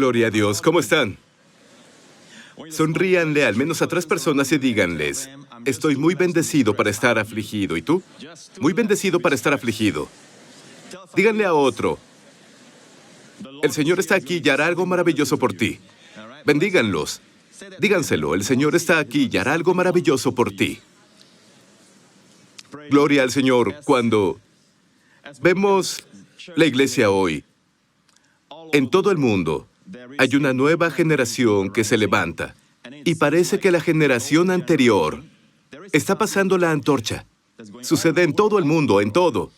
Gloria a Dios. ¿Cómo están? Sonríanle al menos a 3 personas y díganles, estoy muy bendecido para estar afligido. ¿Y tú? Muy bendecido para estar afligido. Díganle a otro, el Señor está aquí y hará algo maravilloso por ti. Bendíganlos. Díganselo, el Señor está aquí y hará algo maravilloso por ti. Gloria al Señor. Cuando vemos la iglesia hoy, en todo el mundo, hay una nueva generación que se levanta y parece que la generación anterior está pasando la antorcha. Sucede en todo el mundo, en todo.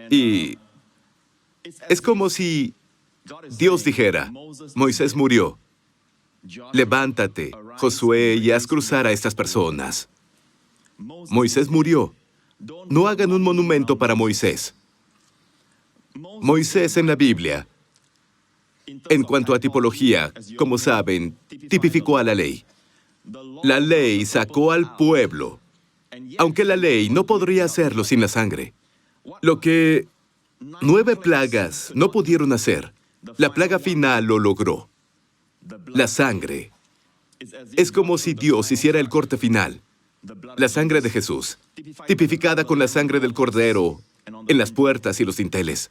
Y es como si Dios dijera, Moisés murió. Levántate, Josué, y haz cruzar a estas personas. Moisés murió. No hagan un monumento para Moisés. Moisés en la Biblia, en cuanto a tipología, como saben, tipificó a la ley. La ley sacó al pueblo, aunque la ley no podría hacerlo sin la sangre. Lo que 9 plagas no pudieron hacer, la plaga final lo logró. La sangre. Es como si Dios hiciera el corte final. La sangre de Jesús, tipificada con la sangre del Cordero en las puertas y los dinteles.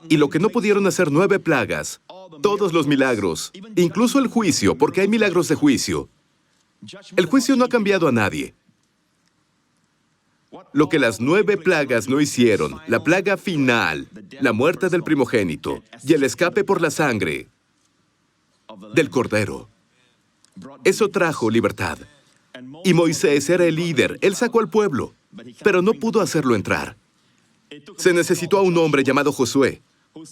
Y lo que no pudieron hacer 9 plagas, todos los milagros, incluso el juicio, porque hay milagros de juicio. El juicio no ha cambiado a nadie. Lo que las 9 plagas no hicieron, la plaga final, la muerte del primogénito y el escape por la sangre del Cordero, eso trajo libertad. Y Moisés era el líder, él sacó al pueblo, pero no pudo hacerlo entrar. Se necesitó a un hombre llamado Josué,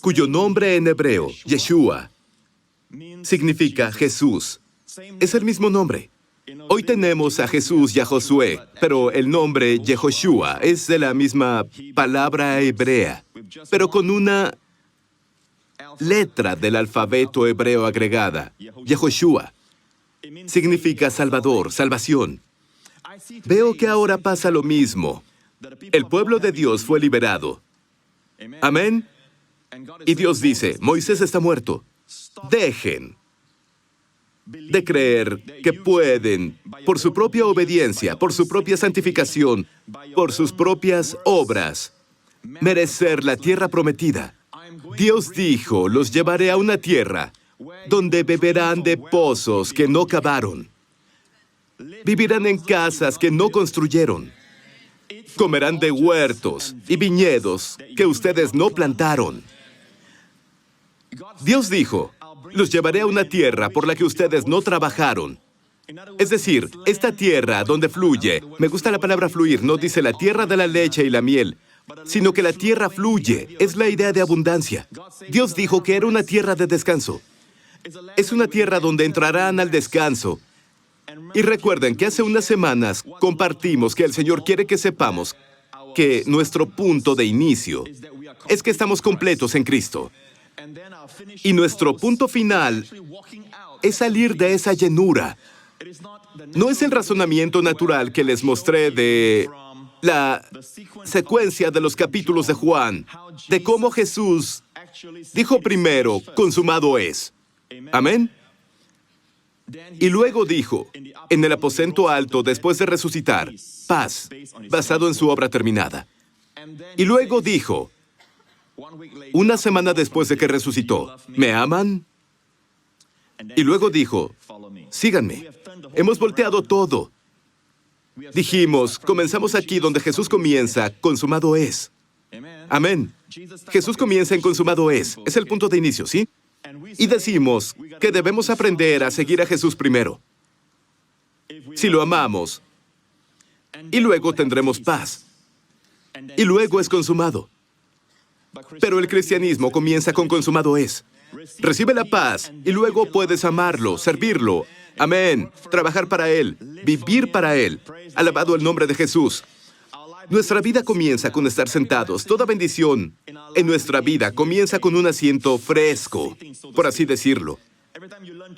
cuyo nombre en hebreo, Yeshua, significa Jesús. Es el mismo nombre. Hoy tenemos a Jesús y a Josué, pero el nombre Yehoshua es de la misma palabra hebrea, pero con una letra del alfabeto hebreo agregada. Yehoshua significa Salvador, salvación. Veo que ahora pasa lo mismo. El pueblo de Dios fue liberado. Amén. Y Dios dice, Moisés está muerto. Dejen de creer que pueden, por su propia obediencia, por su propia santificación, por sus propias obras, merecer la tierra prometida. Dios dijo, los llevaré a una tierra donde beberán de pozos que no cavaron. Vivirán en casas que no construyeron. Comerán de huertos y viñedos que ustedes no plantaron. Dios dijo, los llevaré a una tierra por la que ustedes no trabajaron. Es decir, esta tierra donde fluye, me gusta la palabra fluir, no dice la tierra de la leche y la miel, sino que la tierra fluye, es la idea de abundancia. Dios dijo que era una tierra de descanso. Es una tierra donde entrarán al descanso. Y recuerden que hace unas semanas compartimos que el Señor quiere que sepamos que nuestro punto de inicio es que estamos completos en Cristo. Y nuestro punto final es salir de esa llenura. No es el razonamiento natural que les mostré de la secuencia de los capítulos de Juan, de cómo Jesús dijo primero, consumado es. Amén. Y luego dijo, en el aposento alto, después de resucitar, paz, basado en su obra terminada. Y luego dijo, una semana después de que resucitó, ¿me aman? Y luego dijo, síganme. Hemos volteado todo. Dijimos, comenzamos aquí donde Jesús comienza, consumado es. Amén. Jesús comienza en consumado es. Es el punto de inicio, ¿sí? Y decimos que debemos aprender a seguir a Jesús primero. Si lo amamos, y luego tendremos paz. Y luego es consumado. Pero el cristianismo comienza con consumado es. Recibe la paz y luego puedes amarlo, servirlo. Amén. Trabajar para Él, vivir para Él. Alabado el nombre de Jesús. Nuestra vida comienza con estar sentados. Toda bendición en nuestra vida comienza con un asiento fresco, por así decirlo.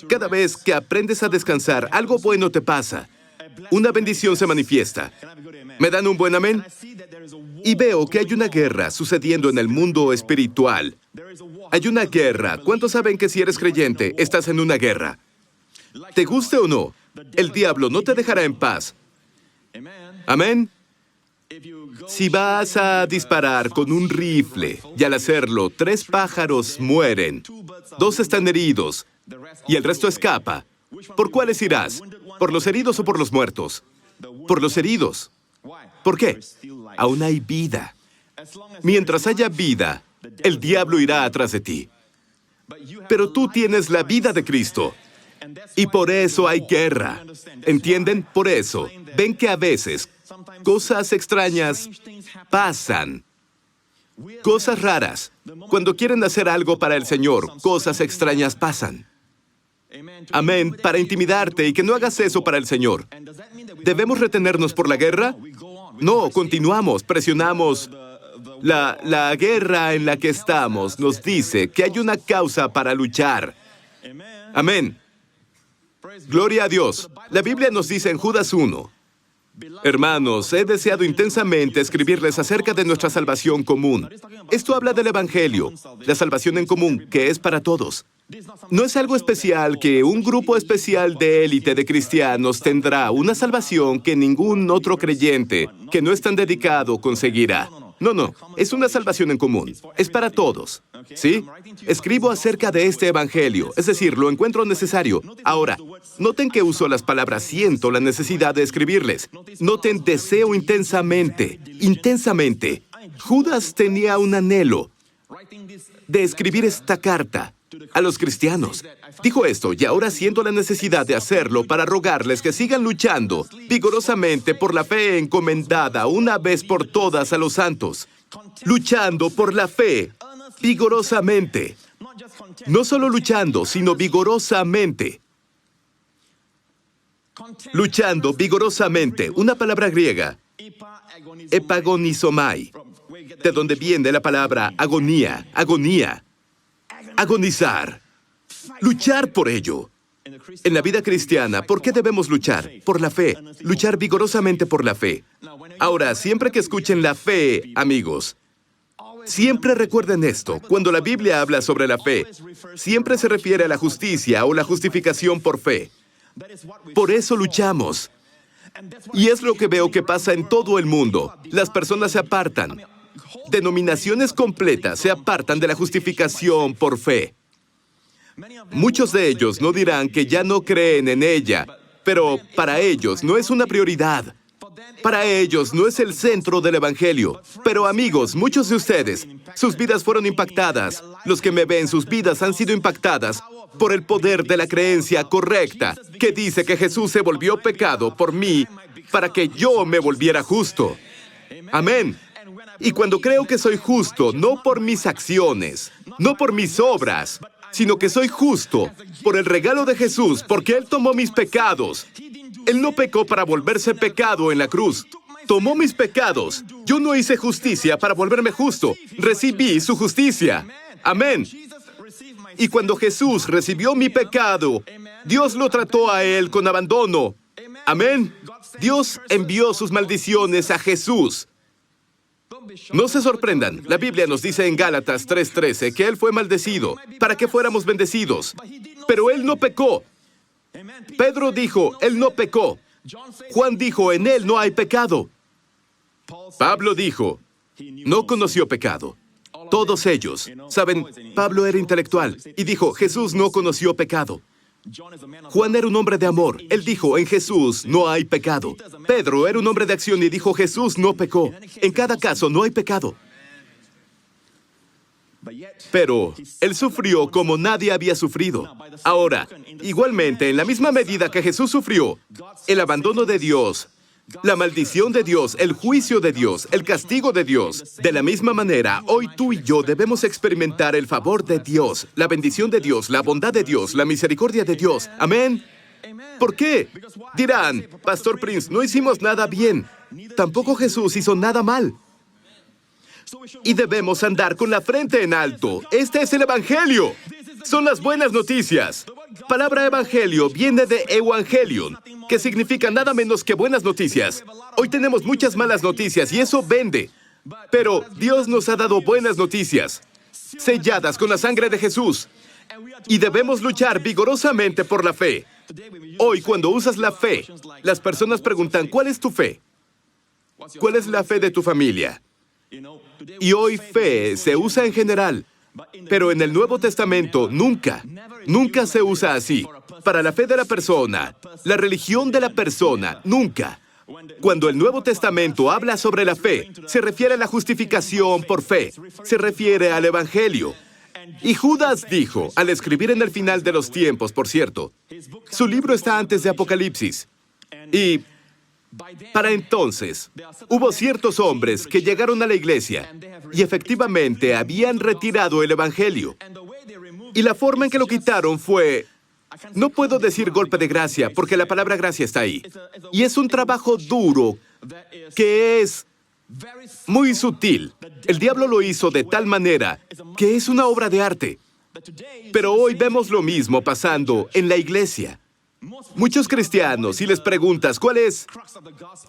Cada vez que aprendes a descansar, algo bueno te pasa. Una bendición se manifiesta. ¿Me dan un buen amén? Y veo que hay una guerra sucediendo en el mundo espiritual. Hay una guerra. ¿Cuántos saben que si eres creyente, estás en una guerra? ¿Te guste o no? El diablo no te dejará en paz. Amén. Si vas a disparar con un rifle y al hacerlo, 3 pájaros mueren, 2 están heridos y el resto escapa, ¿por cuáles irás? ¿Por los heridos o por los muertos? Por los heridos. ¿Por qué? Aún hay vida. Mientras haya vida, el diablo irá atrás de ti. Pero tú tienes la vida de Cristo. Y por eso hay guerra. ¿Entienden? Por eso. Ven que a veces cosas extrañas pasan. Cosas raras. Cuando quieren hacer algo para el Señor, cosas extrañas pasan. Amén. Para intimidarte y que no hagas eso para el Señor. ¿Debemos retenernos por la guerra? No, continuamos, presionamos. La guerra en la que estamos nos dice que hay una causa para luchar. Amén. Gloria a Dios. La Biblia nos dice en Judas 1, hermanos, he deseado intensamente escribirles acerca de nuestra salvación común. Esto habla del Evangelio, la salvación en común, que es para todos. No es algo especial que un grupo especial de élite de cristianos tendrá una salvación que ningún otro creyente que no es tan dedicado conseguirá. No, es una salvación en común. Es para todos. ¿Sí? Escribo acerca de este evangelio, es decir, lo encuentro necesario. Ahora, noten que uso las palabras siento la necesidad de escribirles. Noten deseo intensamente. Intensamente. Judas tenía un anhelo de escribir esta carta a los cristianos. Dijo esto, y ahora siento la necesidad de hacerlo para rogarles que sigan luchando vigorosamente por la fe encomendada una vez por todas a los santos. Luchando por la fe vigorosamente. No solo luchando, sino vigorosamente. Luchando vigorosamente. Una palabra griega, epagonizomai, de donde viene la palabra agonía, agonía. Agonizar. Luchar por ello. En la vida cristiana, ¿por qué debemos luchar? Por la fe. Luchar vigorosamente por la fe. Ahora, siempre que escuchen la fe, amigos, siempre recuerden esto. Cuando la Biblia habla sobre la fe, siempre se refiere a la justicia o la justificación por fe. Por eso luchamos. Y es lo que veo que pasa en todo el mundo. Las personas se apartan. Denominaciones completas se apartan de la justificación por fe. Muchos de ellos no dirán que ya no creen en ella, pero para ellos no es una prioridad. Para ellos no es el centro del Evangelio. Pero amigos, muchos de ustedes, sus vidas fueron impactadas. Los que me ven, sus vidas han sido impactadas por el poder de la creencia correcta, que dice que Jesús se volvió pecado por mí para que yo me volviera justo. Amén. Y cuando creo que soy justo, no por mis acciones, no por mis obras, sino que soy justo por el regalo de Jesús, porque Él tomó mis pecados. Él no pecó para volverse pecado en la cruz. Tomó mis pecados. Yo no hice justicia para volverme justo. Recibí su justicia. Amén. Y cuando Jesús recibió mi pecado, Dios lo trató a Él con abandono. Amén. Dios envió sus maldiciones a Jesús. No se sorprendan. La Biblia nos dice en Gálatas 3:13 que Él fue maldecido para que fuéramos bendecidos. Pero Él no pecó. Pedro dijo, Él no pecó. Juan dijo, en Él no hay pecado. Pablo dijo, no conoció pecado. Todos ellos. Saben, Pablo era intelectual y dijo, Jesús no conoció pecado. Juan era un hombre de amor. Él dijo, en Jesús no hay pecado. Pedro era un hombre de acción y dijo, Jesús no pecó. En cada caso, no hay pecado. Pero Él sufrió como nadie había sufrido. Ahora, igualmente, en la misma medida que Jesús sufrió, el abandono de Dios, la maldición de Dios, el juicio de Dios, el castigo de Dios. De la misma manera, hoy tú y yo debemos experimentar el favor de Dios, la bendición de Dios, la bondad de Dios, la misericordia de Dios. Amén. ¿Por qué? Dirán, Pastor Prince, no hicimos nada bien. Tampoco Jesús hizo nada mal. Y debemos andar con la frente en alto. Este es el Evangelio. Son las buenas noticias. Palabra evangelio viene de evangelion, que significa nada menos que buenas noticias. Hoy tenemos muchas malas noticias y eso vende. Pero Dios nos ha dado buenas noticias. selladas con la sangre de Jesús. Y debemos luchar vigorosamente por la fe. Hoy, cuando usas la fe, las personas preguntan, ¿cuál es tu fe? ¿Cuál es la fe de tu familia? Y hoy fe se usa en general, pero en el Nuevo Testamento nunca se usa así. Para la fe de la persona, la religión de la persona, nunca. Cuando el Nuevo Testamento habla sobre la fe, se refiere a la justificación por fe, se refiere al Evangelio. Y Judas dijo, al escribir en el final de los tiempos, por cierto, su libro está antes de Apocalipsis. Y para entonces, hubo ciertos hombres que llegaron a la iglesia y efectivamente habían retirado el Evangelio. Y la forma en que lo quitaron fue, no puedo decir golpe de gracia, porque la palabra gracia está ahí. Y es un trabajo duro que es muy sutil. El diablo lo hizo de tal manera que es una obra de arte. Pero hoy vemos lo mismo pasando en la iglesia. Muchos cristianos, si les preguntas cuál es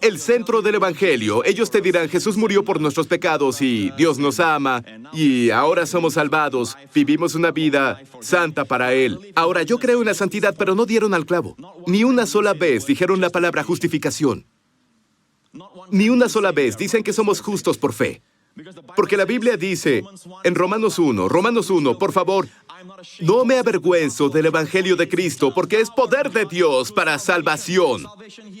el centro del Evangelio, ellos te dirán, Jesús murió por nuestros pecados y Dios nos ama y ahora somos salvados, vivimos una vida santa para Él. Ahora, yo creo en la santidad, pero no dieron al clavo. Ni una sola vez dijeron la palabra justificación. Ni una sola vez dicen que somos justos por fe. Porque la Biblia dice en Romanos 1, por favor, no me avergüenzo del Evangelio de Cristo, porque es poder de Dios para salvación.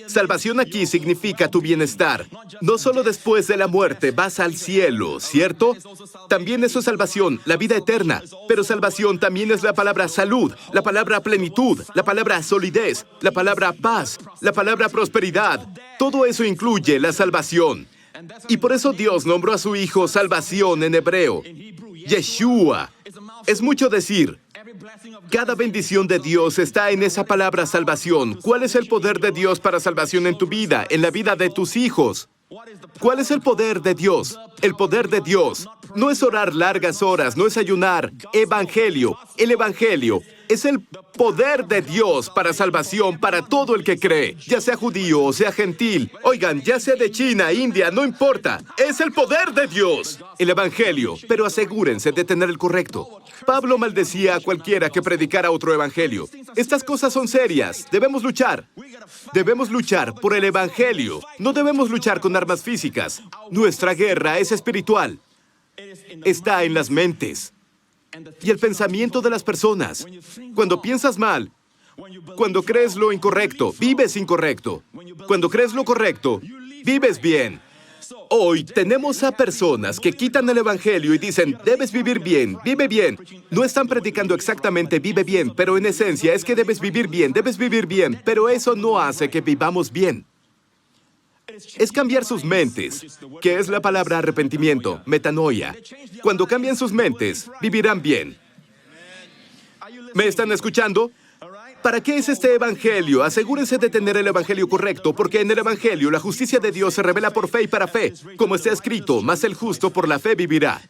Salvación aquí significa tu bienestar. No solo después de la muerte vas al cielo, ¿cierto? También eso es salvación, la vida eterna. Pero salvación también es la palabra salud, la palabra plenitud, la palabra solidez, la palabra paz, la palabra prosperidad. Todo eso incluye la salvación. Y por eso Dios nombró a su Hijo salvación en hebreo. Yeshua. Es mucho decir. Cada bendición de Dios está en esa palabra salvación. ¿Cuál es el poder de Dios para salvación en tu vida, en la vida de tus hijos? ¿Cuál es el poder de Dios? El poder de Dios no es orar largas horas, no es ayunar. Evangelio. El Evangelio es el poder de Dios para salvación para todo el que cree, ya sea judío o sea gentil. Oigan, ya sea de China, India, no importa. Es el poder de Dios. El Evangelio. Pero asegúrense de tener el correcto. Pablo maldecía a cualquiera que predicara otro Evangelio. Estas cosas son serias. Debemos luchar. Debemos luchar por el Evangelio. No debemos luchar con armas físicas. Nuestra guerra es espiritual. Está en las mentes y el pensamiento de las personas. Cuando piensas mal, cuando crees lo incorrecto, vives incorrecto. Cuando crees lo correcto, vives bien. Hoy tenemos a personas que quitan el Evangelio y dicen, debes vivir bien, vive bien. No están predicando exactamente vive bien, pero en esencia es que debes vivir bien, pero eso no hace que vivamos bien. Es cambiar sus mentes, que es la palabra arrepentimiento, metanoia. Cuando cambian sus mentes, vivirán bien. ¿Me están escuchando? ¿Para qué es este Evangelio? Asegúrense de tener el Evangelio correcto, porque en el Evangelio la justicia de Dios se revela por fe y para fe. Como está escrito, mas el justo por la fe vivirá.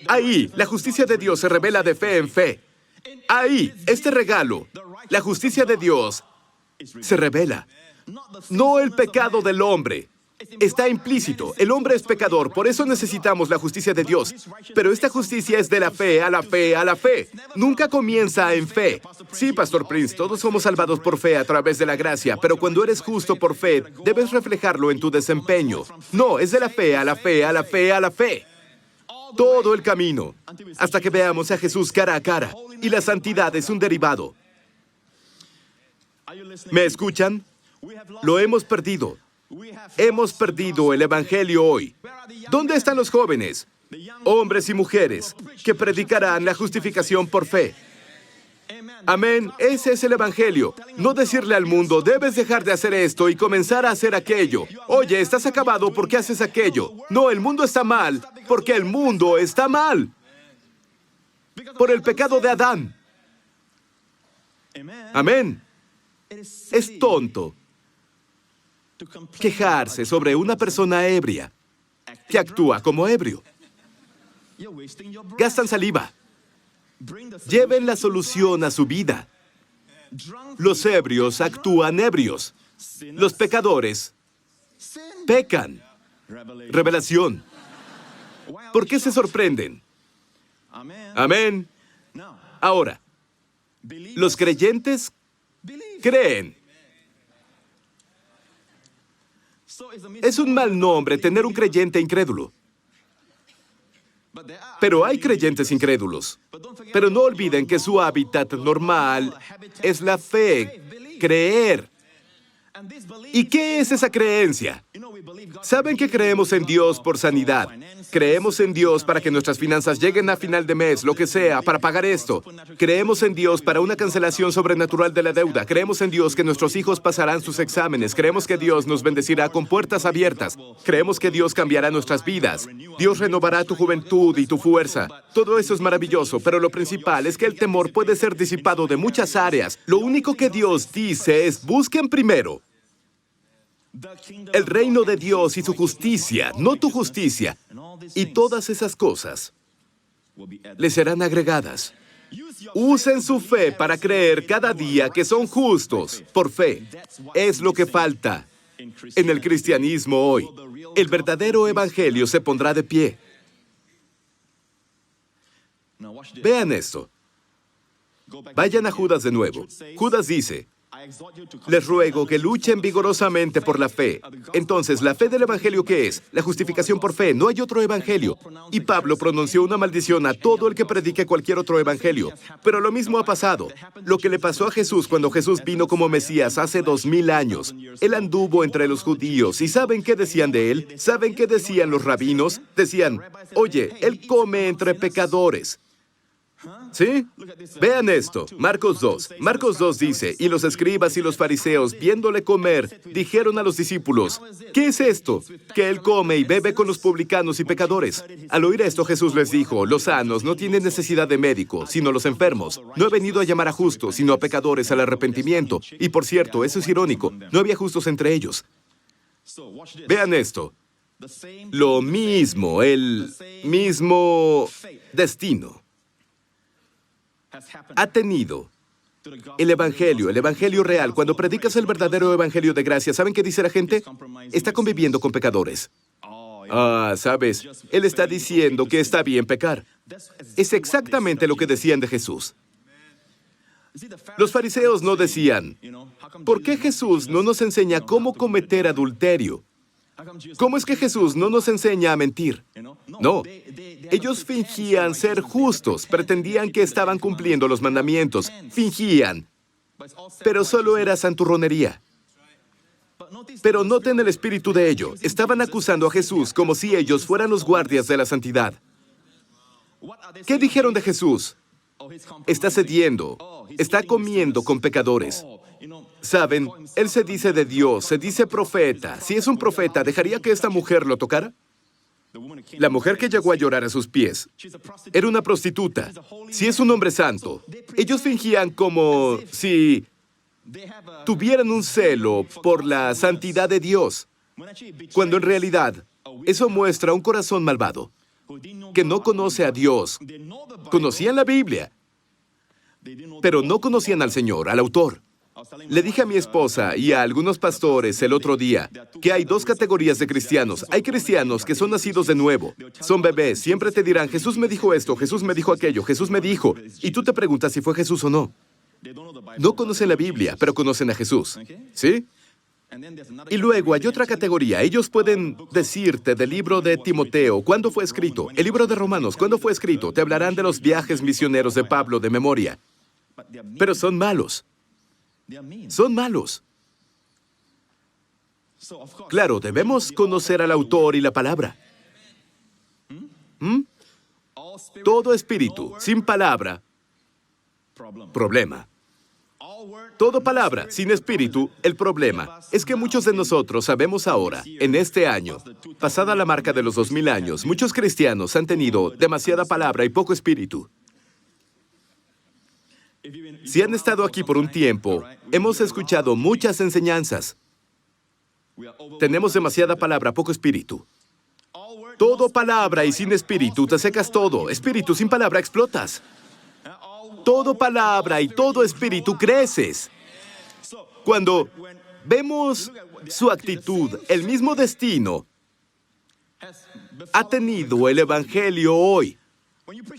Ahí, la justicia de Dios se revela de fe en fe. Ahí, este regalo, la justicia de Dios, se revela. No el pecado del hombre. Está implícito. El hombre es pecador, por eso necesitamos la justicia de Dios. Pero esta justicia es de la fe a la fe a la fe. Nunca comienza en fe. Sí, Pastor Prince, todos somos salvados por fe a través de la gracia, pero cuando eres justo por fe, debes reflejarlo en tu desempeño. No, es de la fe a la fe a la fe a la fe. Todo el camino, hasta que veamos a Jesús cara a cara. Y la santidad es un derivado. ¿Me escuchan? Lo hemos perdido. Hemos perdido el Evangelio hoy. ¿Dónde están los jóvenes, hombres y mujeres, que predicarán la justificación por fe? Amén. Ese es el Evangelio. No decirle al mundo, debes dejar de hacer esto y comenzar a hacer aquello. Oye, estás acabado porque haces aquello. No, el mundo está mal porque el mundo está mal. Por el pecado de Adán. Amén. Es tonto quejarse sobre una persona ebria que actúa como ebrio. Gastan saliva. Lleven la solución a su vida. Los ebrios actúan ebrios. Los pecadores pecan. Revelación. ¿Por qué se sorprenden? Amén. Ahora, los creyentes creen. Es un mal nombre tener un creyente incrédulo. Pero hay creyentes incrédulos. Pero no olviden que su hábitat normal es la fe, creer. ¿Y qué es esa creencia? Saben que creemos en Dios por sanidad. Creemos en Dios para que nuestras finanzas lleguen a final de mes, lo que sea, para pagar esto. Creemos en Dios para una cancelación sobrenatural de la deuda. Creemos en Dios que nuestros hijos pasarán sus exámenes. Creemos que Dios nos bendecirá con puertas abiertas. Creemos que Dios cambiará nuestras vidas. Dios renovará tu juventud y tu fuerza. Todo eso es maravilloso, pero lo principal es que el temor puede ser disipado de muchas áreas. Lo único que Dios dice es: busquen primero el reino de Dios y su justicia, no tu justicia. Y todas esas cosas les serán agregadas. Usen su fe para creer cada día que son justos por fe. Es lo que falta en el cristianismo hoy. El verdadero evangelio se pondrá de pie. Vean esto. Vayan a Judas de nuevo. Judas dice: les ruego que luchen vigorosamente por la fe. Entonces, ¿la fe del evangelio qué es? La justificación por fe. No hay otro evangelio. Y Pablo pronunció una maldición a todo el que predique cualquier otro evangelio. Pero lo mismo ha pasado. Lo que le pasó a Jesús cuando Jesús vino como Mesías hace 2000 años. Él anduvo entre los judíos. ¿Y saben qué decían de él? ¿Saben qué decían los rabinos? Decían: oye, él come entre pecadores. ¿Sí? Vean esto, Marcos 2. Marcos 2 dice: y los escribas y los fariseos, viéndole comer, dijeron a los discípulos: ¿qué es esto? Que él come y bebe con los publicanos y pecadores. Al oír esto, Jesús les dijo: los sanos no tienen necesidad de médico, sino los enfermos. No he venido a llamar a justos, sino a pecadores al arrepentimiento. Y por cierto, eso es irónico, no había justos entre ellos. Vean esto. Lo mismo, el mismo destino ha tenido el evangelio real. Cuando predicas el verdadero evangelio de gracia, ¿saben qué dice la gente? Está conviviendo con pecadores. ¿Sabes? Él está diciendo que está bien pecar. Es exactamente lo que decían de Jesús. Los fariseos no decían: ¿por qué Jesús no nos enseña cómo cometer adulterio? ¿Cómo es que Jesús no nos enseña a mentir? No. Ellos fingían ser justos, pretendían que estaban cumpliendo los mandamientos, fingían, pero solo era santurronería. Pero noten el espíritu de ello. Estaban acusando a Jesús como si ellos fueran los guardias de la santidad. ¿Qué dijeron de Jesús? Está cediendo, está comiendo con pecadores. ¿Saben? Él se dice de Dios, se dice profeta. Si es un profeta, ¿dejaría que esta mujer lo tocara? La mujer que llegó a llorar a sus pies era una prostituta. Si es un hombre santo, ellos fingían como si tuvieran un celo por la santidad de Dios, cuando en realidad eso muestra un corazón malvado, que no conoce a Dios. Conocían la Biblia, pero no conocían al Señor, al autor. Le dije a mi esposa y a algunos pastores el otro día que hay dos categorías de cristianos. Hay cristianos que son nacidos de nuevo. Son bebés. Siempre te dirán: Jesús me dijo esto, Jesús me dijo aquello, Jesús me dijo. Y tú te preguntas si fue Jesús o no. No conocen la Biblia, pero conocen a Jesús. ¿Sí? Y luego hay otra categoría. Ellos pueden decirte del libro de Timoteo, ¿cuándo fue escrito? El libro de Romanos, ¿cuándo fue escrito? Te hablarán de los viajes misioneros de Pablo de memoria. Pero son malos. Son malos. Claro, debemos conocer al autor y la palabra. Todo espíritu sin palabra, problema. Todo palabra sin espíritu, el problema. Es que muchos de nosotros sabemos ahora, en este año, pasada la marca de los 2000 años, muchos cristianos han tenido demasiada palabra y poco espíritu. Si han estado aquí por un tiempo, hemos escuchado muchas enseñanzas. Tenemos demasiada palabra, poco espíritu. Todo palabra y sin espíritu, te secas todo. Espíritu sin palabra, explotas. Todo palabra y todo espíritu, creces. Cuando vemos su actitud, el mismo destino ha tenido el evangelio hoy.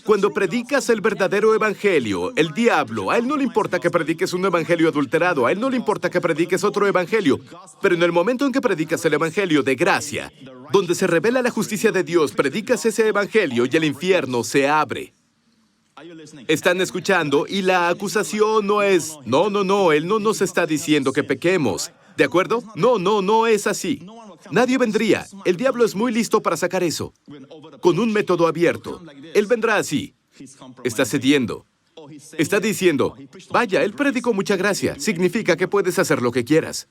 Cuando predicas el verdadero evangelio, el diablo, a él no le importa que prediques un evangelio adulterado, a él no le importa que prediques otro evangelio. Pero en el momento en que predicas el evangelio de gracia, donde se revela la justicia de Dios, predicas ese evangelio y el infierno se abre. Están escuchando y la acusación no es, no, él no nos está diciendo que pequemos. ¿De acuerdo? No es así. Nadie vendría. El diablo es muy listo para sacar eso. Con un método abierto. Él vendrá así. Está cediendo. Está diciendo, vaya, él predicó mucha gracia. Significa que puedes hacer lo que quieras.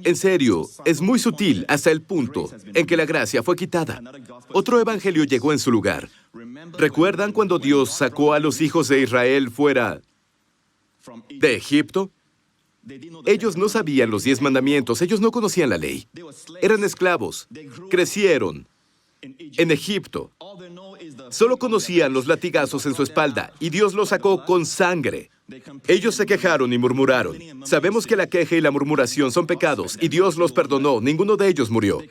En serio, es muy sutil hasta el punto en que la gracia fue quitada. Otro evangelio llegó en su lugar. ¿Recuerdan cuando Dios sacó a los hijos de Israel fuera de Egipto? Ellos no sabían los 10 mandamientos, ellos no conocían la ley. Eran esclavos, crecieron en Egipto. Solo conocían los latigazos en su espalda y Dios los sacó con sangre. Ellos se quejaron y murmuraron. Sabemos que la queja y la murmuración son pecados y Dios los perdonó, ninguno de ellos murió.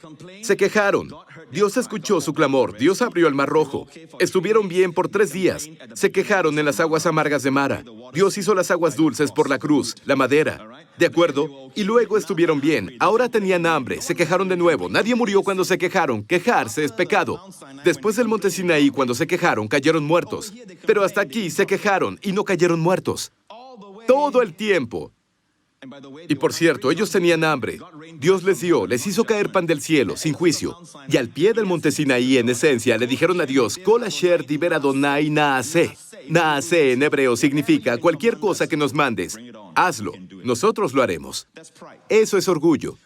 Se quejaron. Dios escuchó su clamor, Dios abrió el mar rojo. Estuvieron bien por 3 días. Se quejaron en las aguas amargas de Mara. Dios hizo las aguas dulces por la cruz, la madera. ¿De acuerdo? Y luego estuvieron bien. Ahora tenían hambre, se quejaron de nuevo. Nadie murió cuando se quejaron. Quejarse es pecado. Después del monte Sinaí, cuando se quejaron, cayeron muertos. Pero hasta aquí se quejaron y no cayeron muertos. Todo el tiempo. Y por cierto, ellos tenían hambre. Dios les dio, les hizo caer pan del cielo, sin juicio. Y al pie del monte Sinaí, en esencia, le dijeron a Dios, Kol asher diber Adonai naaseh. Naaseh en hebreo significa cualquier cosa que nos mandes. Hazlo, nosotros lo haremos. Eso es orgullo.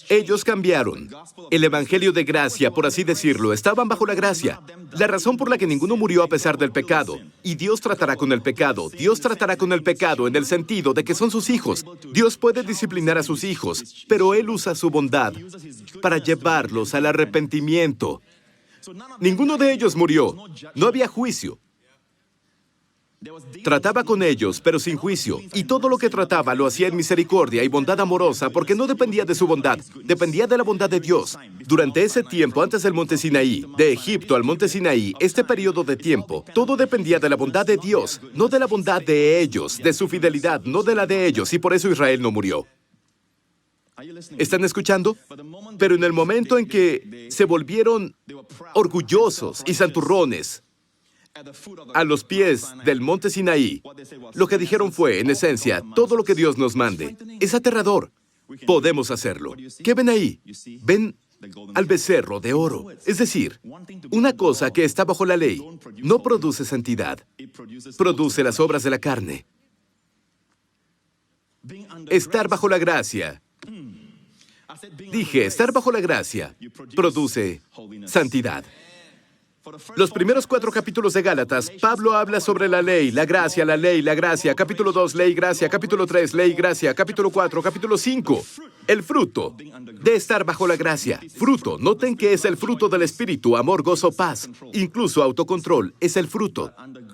Ellos cambiaron. El evangelio de gracia, por así decirlo, estaban bajo la gracia. La razón por la que ninguno murió a pesar del pecado. Y Dios tratará con el pecado. Dios tratará con el pecado en el sentido de que son sus hijos. Dios puede disciplinar a sus hijos, pero Él usa su bondad para llevarlos al arrepentimiento. Ninguno de ellos murió. No había juicio. Trataba con ellos, pero sin juicio, y todo lo que trataba lo hacía en misericordia y bondad amorosa, porque no dependía de su bondad, dependía de la bondad de Dios. Durante ese tiempo, antes del monte Sinaí, de Egipto al monte Sinaí, este periodo de tiempo, todo dependía de la bondad de Dios, no de la bondad de ellos, de su fidelidad, no de la de ellos, y por eso Israel no murió. ¿Están escuchando? Pero en el momento en que se volvieron orgullosos y santurrones, a los pies del monte Sinaí, lo que dijeron fue, en esencia, todo lo que Dios nos mande. Es aterrador. Podemos hacerlo. ¿Qué ven ahí? Ven al becerro de oro. Es decir, una cosa que está bajo la ley no produce santidad, produce las obras de la carne. Estar bajo la gracia. Dije, estar bajo la gracia produce santidad. Los primeros 4 capítulos de Gálatas, Pablo habla sobre la ley, la gracia, la ley, la gracia. Capítulo 2, ley, gracia. Capítulo 3, ley, gracia. Capítulo 4, capítulo 5. El fruto de estar bajo la gracia. Fruto, noten que es el fruto del Espíritu, amor, gozo, paz. Incluso autocontrol, es el fruto.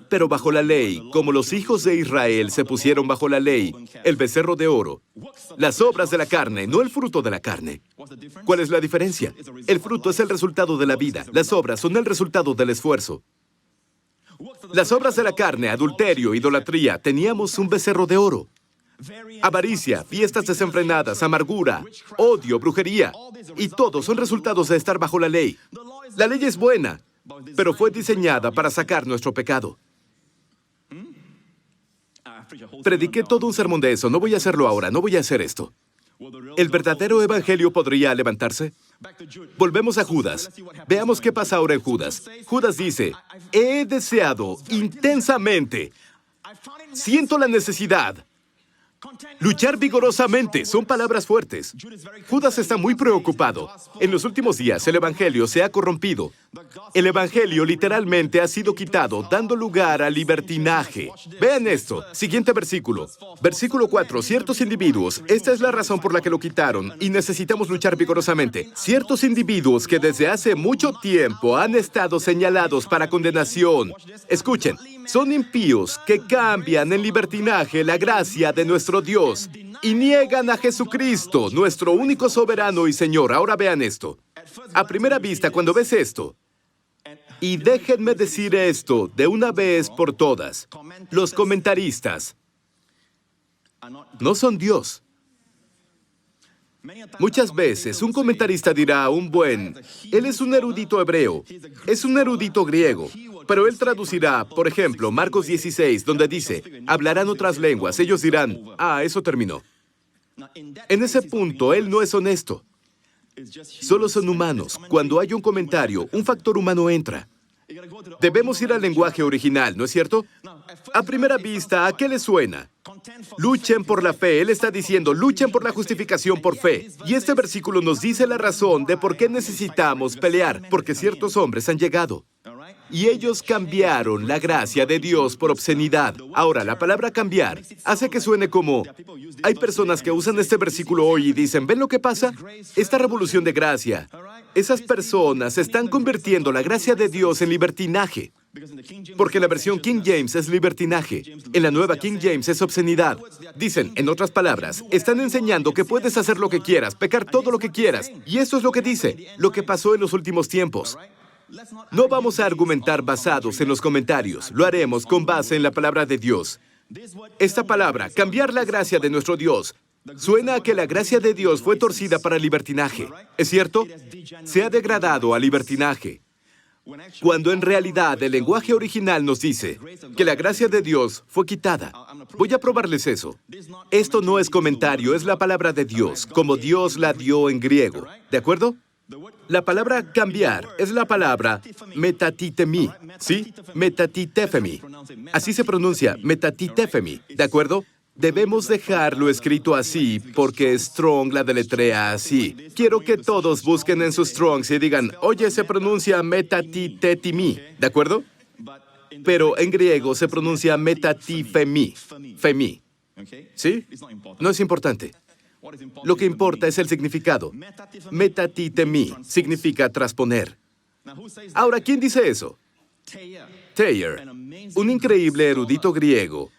Pero bajo la ley, como los hijos de Israel se pusieron bajo la ley, el becerro de oro, las obras de la carne, no el fruto de la carne. ¿Cuál es la diferencia? El fruto es el resultado de la vida. Las obras son el resultado del esfuerzo. Las obras de la carne, adulterio, idolatría, teníamos un becerro de oro. Avaricia, fiestas desenfrenadas, amargura, odio, brujería. Y todos son resultados de estar bajo la ley. La ley es buena, pero fue diseñada para sacar nuestro pecado. Prediqué todo un sermón de eso. No voy a hacerlo ahora. No voy a hacer esto. ¿El verdadero evangelio podría levantarse? Volvemos a Judas. Veamos qué pasa ahora en Judas. Judas dice, he deseado intensamente, siento la necesidad, luchar vigorosamente. Son palabras fuertes. Judas está muy preocupado. En los últimos días, el evangelio se ha corrompido. El evangelio literalmente ha sido quitado, dando lugar al libertinaje. Vean esto. Siguiente versículo. Versículo 4. Ciertos individuos, esta es la razón por la que lo quitaron, y necesitamos luchar vigorosamente. Ciertos individuos que desde hace mucho tiempo han estado señalados para condenación. Escuchen, son impíos que cambian en libertinaje la gracia de nuestro Dios y niegan a Jesucristo, nuestro único soberano y Señor. Ahora vean esto. A primera vista, cuando ves esto, y déjenme decir esto de una vez por todas, los comentaristas no son Dios. Muchas veces un comentarista dirá a un él es un erudito hebreo, es un erudito griego, pero él traducirá, por ejemplo, Marcos 16, donde dice, hablarán otras lenguas. Ellos dirán, eso terminó. En ese punto, él no es honesto. Solo son humanos. Cuando hay un comentario, un factor humano entra. Debemos ir al lenguaje original, ¿no es cierto? A primera vista, ¿a qué le suena? Luchen por la fe. Él está diciendo, luchen por la justificación por fe. Y este versículo nos dice la razón de por qué necesitamos pelear, porque ciertos hombres han llegado. Y ellos cambiaron la gracia de Dios por obscenidad. Ahora, la palabra cambiar hace que suene como... Hay personas que usan este versículo hoy y dicen, ¿ven lo que pasa? Esta revolución de gracia. Esas personas están convirtiendo la gracia de Dios en libertinaje. Porque la versión King James es libertinaje. En la nueva King James es obscenidad. Dicen, en otras palabras, están enseñando que puedes hacer lo que quieras, pecar todo lo que quieras. Y esto es lo que dice, lo que pasó en los últimos tiempos. No vamos a argumentar basados en los comentarios. Lo haremos con base en la palabra de Dios. Esta palabra, cambiar la gracia de nuestro Dios, suena a que la gracia de Dios fue torcida para libertinaje. ¿Es cierto? Se ha degradado a libertinaje. Cuando en realidad el lenguaje original nos dice que la gracia de Dios fue quitada. Voy a probarles eso. Esto no es comentario, es la palabra de Dios, como Dios la dio en griego. ¿De acuerdo? La palabra cambiar es la palabra metatitemi, ¿sí? Metatitefemi. Así se pronuncia, metatitefemi, ¿de acuerdo? Debemos dejarlo escrito así porque Strong la deletrea así. Quiero que todos busquen en sus Strongs y digan, oye, se pronuncia metatitetimi, ¿de acuerdo? Pero en griego se pronuncia metatifemi, femi, ¿sí? No es importante. Lo que importa es el significado. Metatitemi significa trasponer. Ahora, ¿quién dice eso? Thayer, un increíble erudito griego,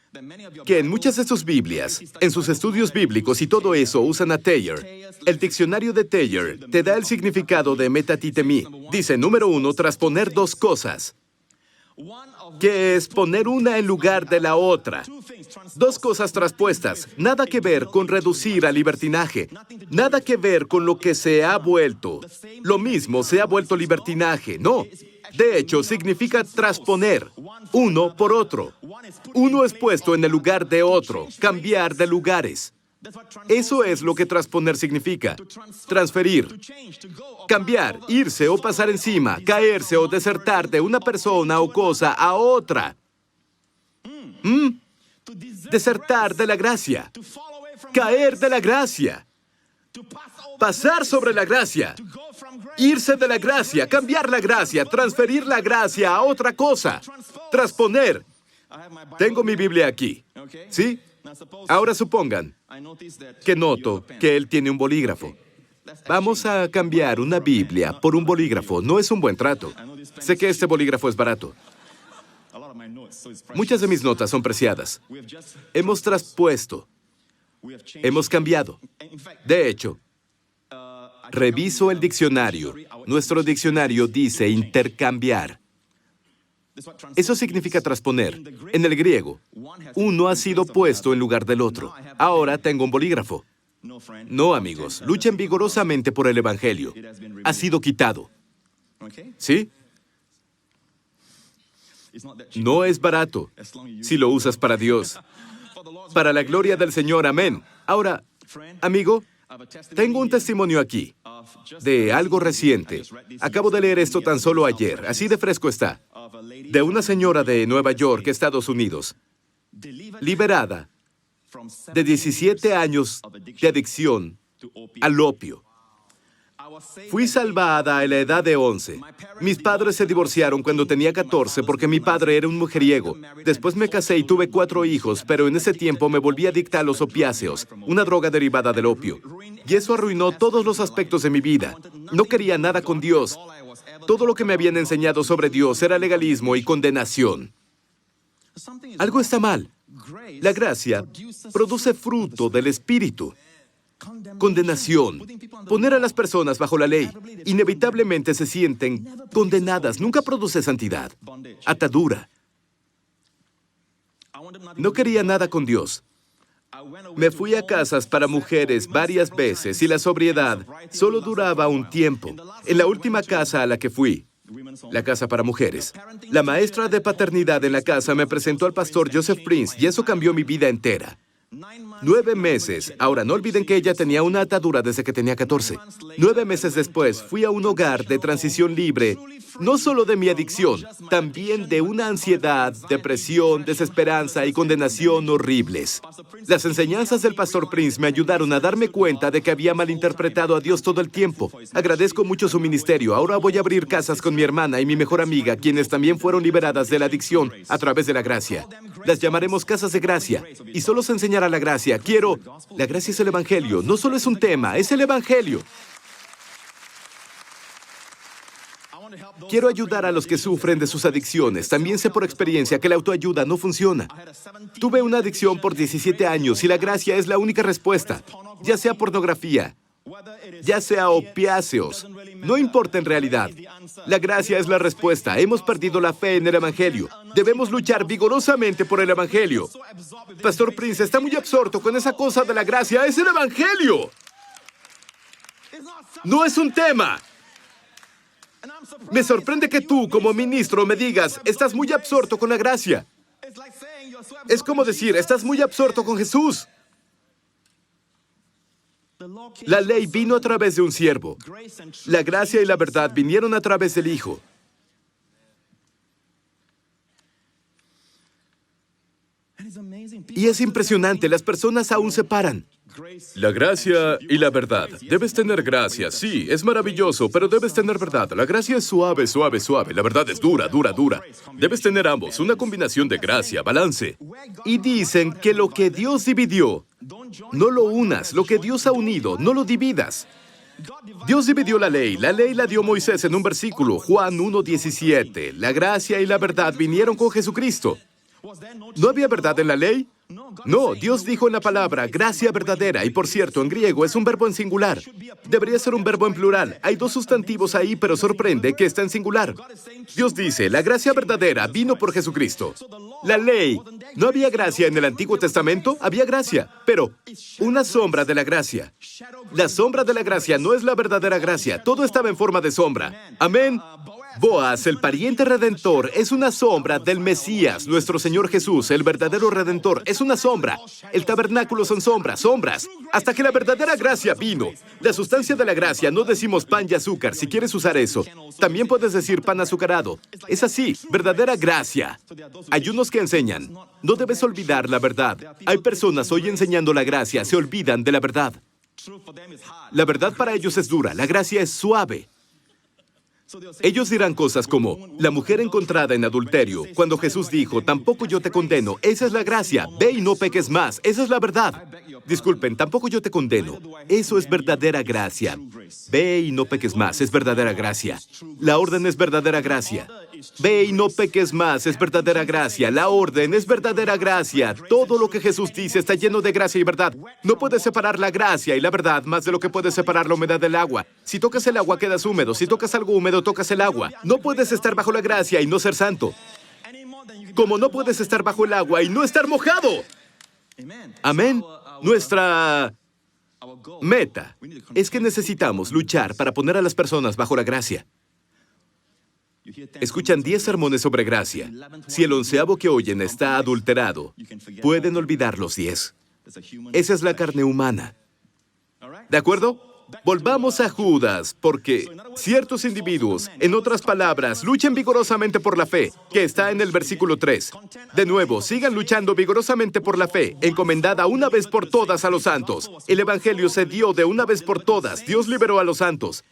que en muchas de sus Biblias, en sus estudios bíblicos y todo eso, usan a Thayer. El diccionario de Thayer te da el significado de metatitemi. Dice, número 1, trasponer dos cosas, que es poner una en lugar de la otra. Dos cosas traspuestas, nada que ver con reducir al libertinaje, nada que ver con lo que se ha vuelto. Lo mismo se ha vuelto libertinaje, no. De hecho, significa trasponer, uno por otro. Uno es puesto en el lugar de otro, cambiar de lugares. Eso es lo que trasponer significa. Transferir, cambiar, irse o pasar encima, caerse o desertar de una persona o cosa a otra. Desertar de la gracia, caer de la gracia, pasar sobre la gracia, irse de la gracia, cambiar la gracia, transferir la gracia a otra cosa, trasponer. Tengo mi Biblia aquí, ¿sí? Ahora supongan que noto que él tiene un bolígrafo. Vamos a cambiar una Biblia por un bolígrafo. No es un buen trato. Sé que este bolígrafo es barato. Muchas de mis notas son preciadas. Hemos traspuesto. Hemos cambiado. De hecho, reviso el diccionario. Nuestro diccionario dice intercambiar. Eso significa trasponer. En el griego, uno ha sido puesto en lugar del otro. Ahora tengo un bolígrafo. No, amigos, luchen vigorosamente por el Evangelio. Ha sido quitado. ¿Sí? No es barato si lo usas para Dios. Para la gloria del Señor, amén. Ahora, amigo, tengo un testimonio aquí de algo reciente. Acabo de leer esto tan solo ayer, así de fresco está. De una señora de Nueva York, Estados Unidos, liberada de 17 años de adicción al opio. Fui salvada a la edad de 11. Mis padres se divorciaron cuando tenía 14 porque mi padre era un mujeriego. Después me casé y tuve 4 hijos, pero en ese tiempo me volví adicta a los opiáceos, una droga derivada del opio. Y eso arruinó todos los aspectos de mi vida. No quería nada con Dios. Todo lo que me habían enseñado sobre Dios era legalismo y condenación. Algo está mal. La gracia produce fruto del Espíritu. Condenación. Poner a las personas bajo la ley. Inevitablemente se sienten condenadas. Nunca produce santidad. Atadura. No quería nada con Dios. Me fui a casas para mujeres varias veces y la sobriedad solo duraba un tiempo. En la última casa a la que fui, la casa para mujeres, la maestra de paternidad en la casa me presentó al pastor Joseph Prince y eso cambió mi vida entera. 9 meses. Ahora, no olviden que ella tenía una atadura desde que tenía 14. 9 meses después, fui a un hogar de transición libre, no solo de mi adicción, también de una ansiedad, depresión, desesperanza y condenación horribles. Las enseñanzas del pastor Prince me ayudaron a darme cuenta de que había malinterpretado a Dios todo el tiempo. Agradezco mucho su ministerio. Ahora voy a abrir casas con mi hermana y mi mejor amiga, quienes también fueron liberadas de la adicción a través de la gracia. Las llamaremos casas de gracia y solo se enseñará la gracia. La gracia es el Evangelio. No solo es un tema, es el Evangelio. Quiero ayudar a los que sufren de sus adicciones. También sé por experiencia que la autoayuda no funciona. Tuve una adicción por 17 años y la gracia es la única respuesta. Ya sea pornografía, ya sea opiáceos, no importa en realidad. La gracia es la respuesta. Hemos perdido la fe en el Evangelio. Debemos luchar vigorosamente por el Evangelio. Pastor Prince está muy absorto con esa cosa de la gracia. ¡Es el Evangelio! No es un tema. Me sorprende que tú, como ministro, me digas, estás muy absorto con la gracia. Es como decir, estás muy absorto con Jesús. La ley vino a través de un siervo. La gracia y la verdad vinieron a través del Hijo. Y es impresionante, las personas aún se paran. La gracia y la verdad. Debes tener gracia, sí, es maravilloso, pero debes tener verdad. La gracia es suave, suave, suave. La verdad es dura, dura, dura. Debes tener ambos, una combinación de gracia, balance. Y dicen que lo que Dios dividió, no lo unas. Lo que Dios ha unido, no lo dividas. Dios dividió la ley la dio Moisés en un versículo, Juan 1:17. La gracia y la verdad vinieron con Jesucristo. ¿No había verdad en la ley? No, Dios dijo en la palabra, gracia verdadera, y por cierto, en griego es un verbo en singular. Debería ser un verbo en plural. Hay 2 sustantivos ahí, pero sorprende que está en singular. Dios dice, la gracia verdadera vino por Jesucristo. La ley, ¿no había gracia en el Antiguo Testamento? Había gracia, pero una sombra de la gracia. La sombra de la gracia no es la verdadera gracia. Todo estaba en forma de sombra. Amén. Boaz, el pariente redentor, es una sombra del Mesías, nuestro Señor Jesús, el verdadero redentor. Es una sombra. El tabernáculo son sombras, hasta que la verdadera gracia vino. La sustancia de la gracia, no decimos pan y azúcar, si quieres usar eso. También puedes decir pan azucarado. Es así, verdadera gracia. Hay unos que enseñan, no debes olvidar la verdad. Hay personas hoy enseñando la gracia, se olvidan de la verdad. La verdad para ellos es dura, la gracia es suave. Ellos dirán cosas como, la mujer encontrada en adulterio, cuando Jesús dijo, tampoco yo te condeno, esa es la gracia, ve y no peques más, esa es la verdad. Disculpen, tampoco yo te condeno, eso es verdadera gracia. Ve y no peques más, es verdadera gracia. La orden es verdadera gracia. Ve y no peques más, es verdadera gracia. La orden es verdadera gracia. Todo lo que Jesús dice está lleno de gracia y verdad. No puedes separar la gracia y la verdad más de lo que puedes separar la humedad del agua. Si tocas el agua, quedas húmedo. Si tocas algo húmedo, tocas el agua. No puedes estar bajo la gracia y no ser santo. Como no puedes estar bajo el agua y no estar mojado. Amén. Nuestra meta es que necesitamos luchar para poner a las personas bajo la gracia. Escuchan 10 sermones sobre gracia. Si el 11º que oyen está adulterado, pueden olvidar los 10. Esa es la carne humana. ¿De acuerdo? Volvamos a Judas, porque ciertos individuos, en otras palabras, luchan vigorosamente por la fe, que está en el versículo 3. De nuevo, sigan luchando vigorosamente por la fe, encomendada una vez por todas a los santos. El Evangelio se dio de una vez por todas. Dios liberó a los santos.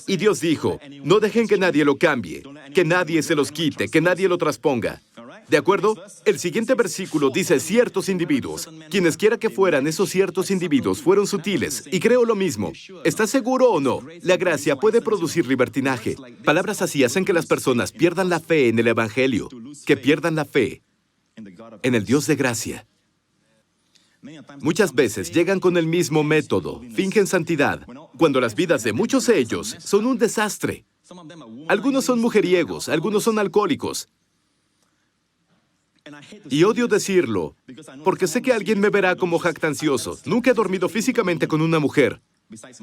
Y Dios dijo, no dejen que nadie lo cambie, que nadie se los quite, que nadie lo trasponga. ¿De acuerdo? El siguiente versículo dice ciertos individuos. Quienes quiera que fueran esos ciertos individuos fueron sutiles, y creo lo mismo. ¿Estás seguro o no? La gracia puede producir libertinaje. Palabras así hacen que las personas pierdan la fe en el Evangelio, que pierdan la fe en el Dios de gracia. Muchas veces llegan con el mismo método, fingen santidad, cuando las vidas de muchos de ellos son un desastre. Algunos son mujeriegos, algunos son alcohólicos. Y odio decirlo, porque sé que alguien me verá como jactancioso. Nunca he dormido físicamente con una mujer,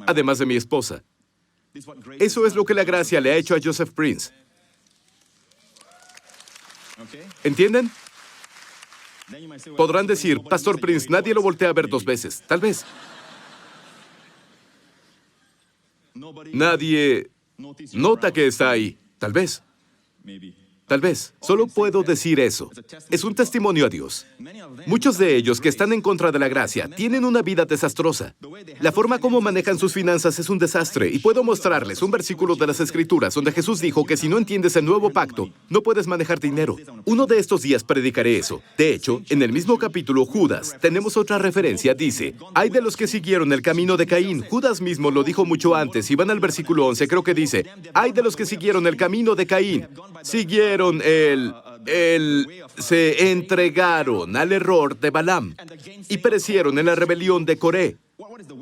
además de mi esposa. Eso es lo que la gracia le ha hecho a Joseph Prince. ¿Entienden? Podrán decir, Pastor Prince, nadie lo voltea a ver 2 veces. Tal vez. Nadie nota que está ahí. Tal vez. Tal vez. Solo puedo decir eso. Es un testimonio a Dios. Muchos de ellos que están en contra de la gracia tienen una vida desastrosa. La forma como manejan sus finanzas es un desastre. Y puedo mostrarles un versículo de las Escrituras donde Jesús dijo que si no entiendes el nuevo pacto, no puedes manejar dinero. Uno de estos días predicaré eso. De hecho, en el mismo capítulo, Judas, tenemos otra referencia. Dice, hay de los que siguieron el camino de Caín. Judas mismo lo dijo mucho antes. Si van al versículo 11, creo que dice, hay de los que siguieron el camino de Caín. Siguieron se entregaron al error de Balaam y perecieron en la rebelión de Coré.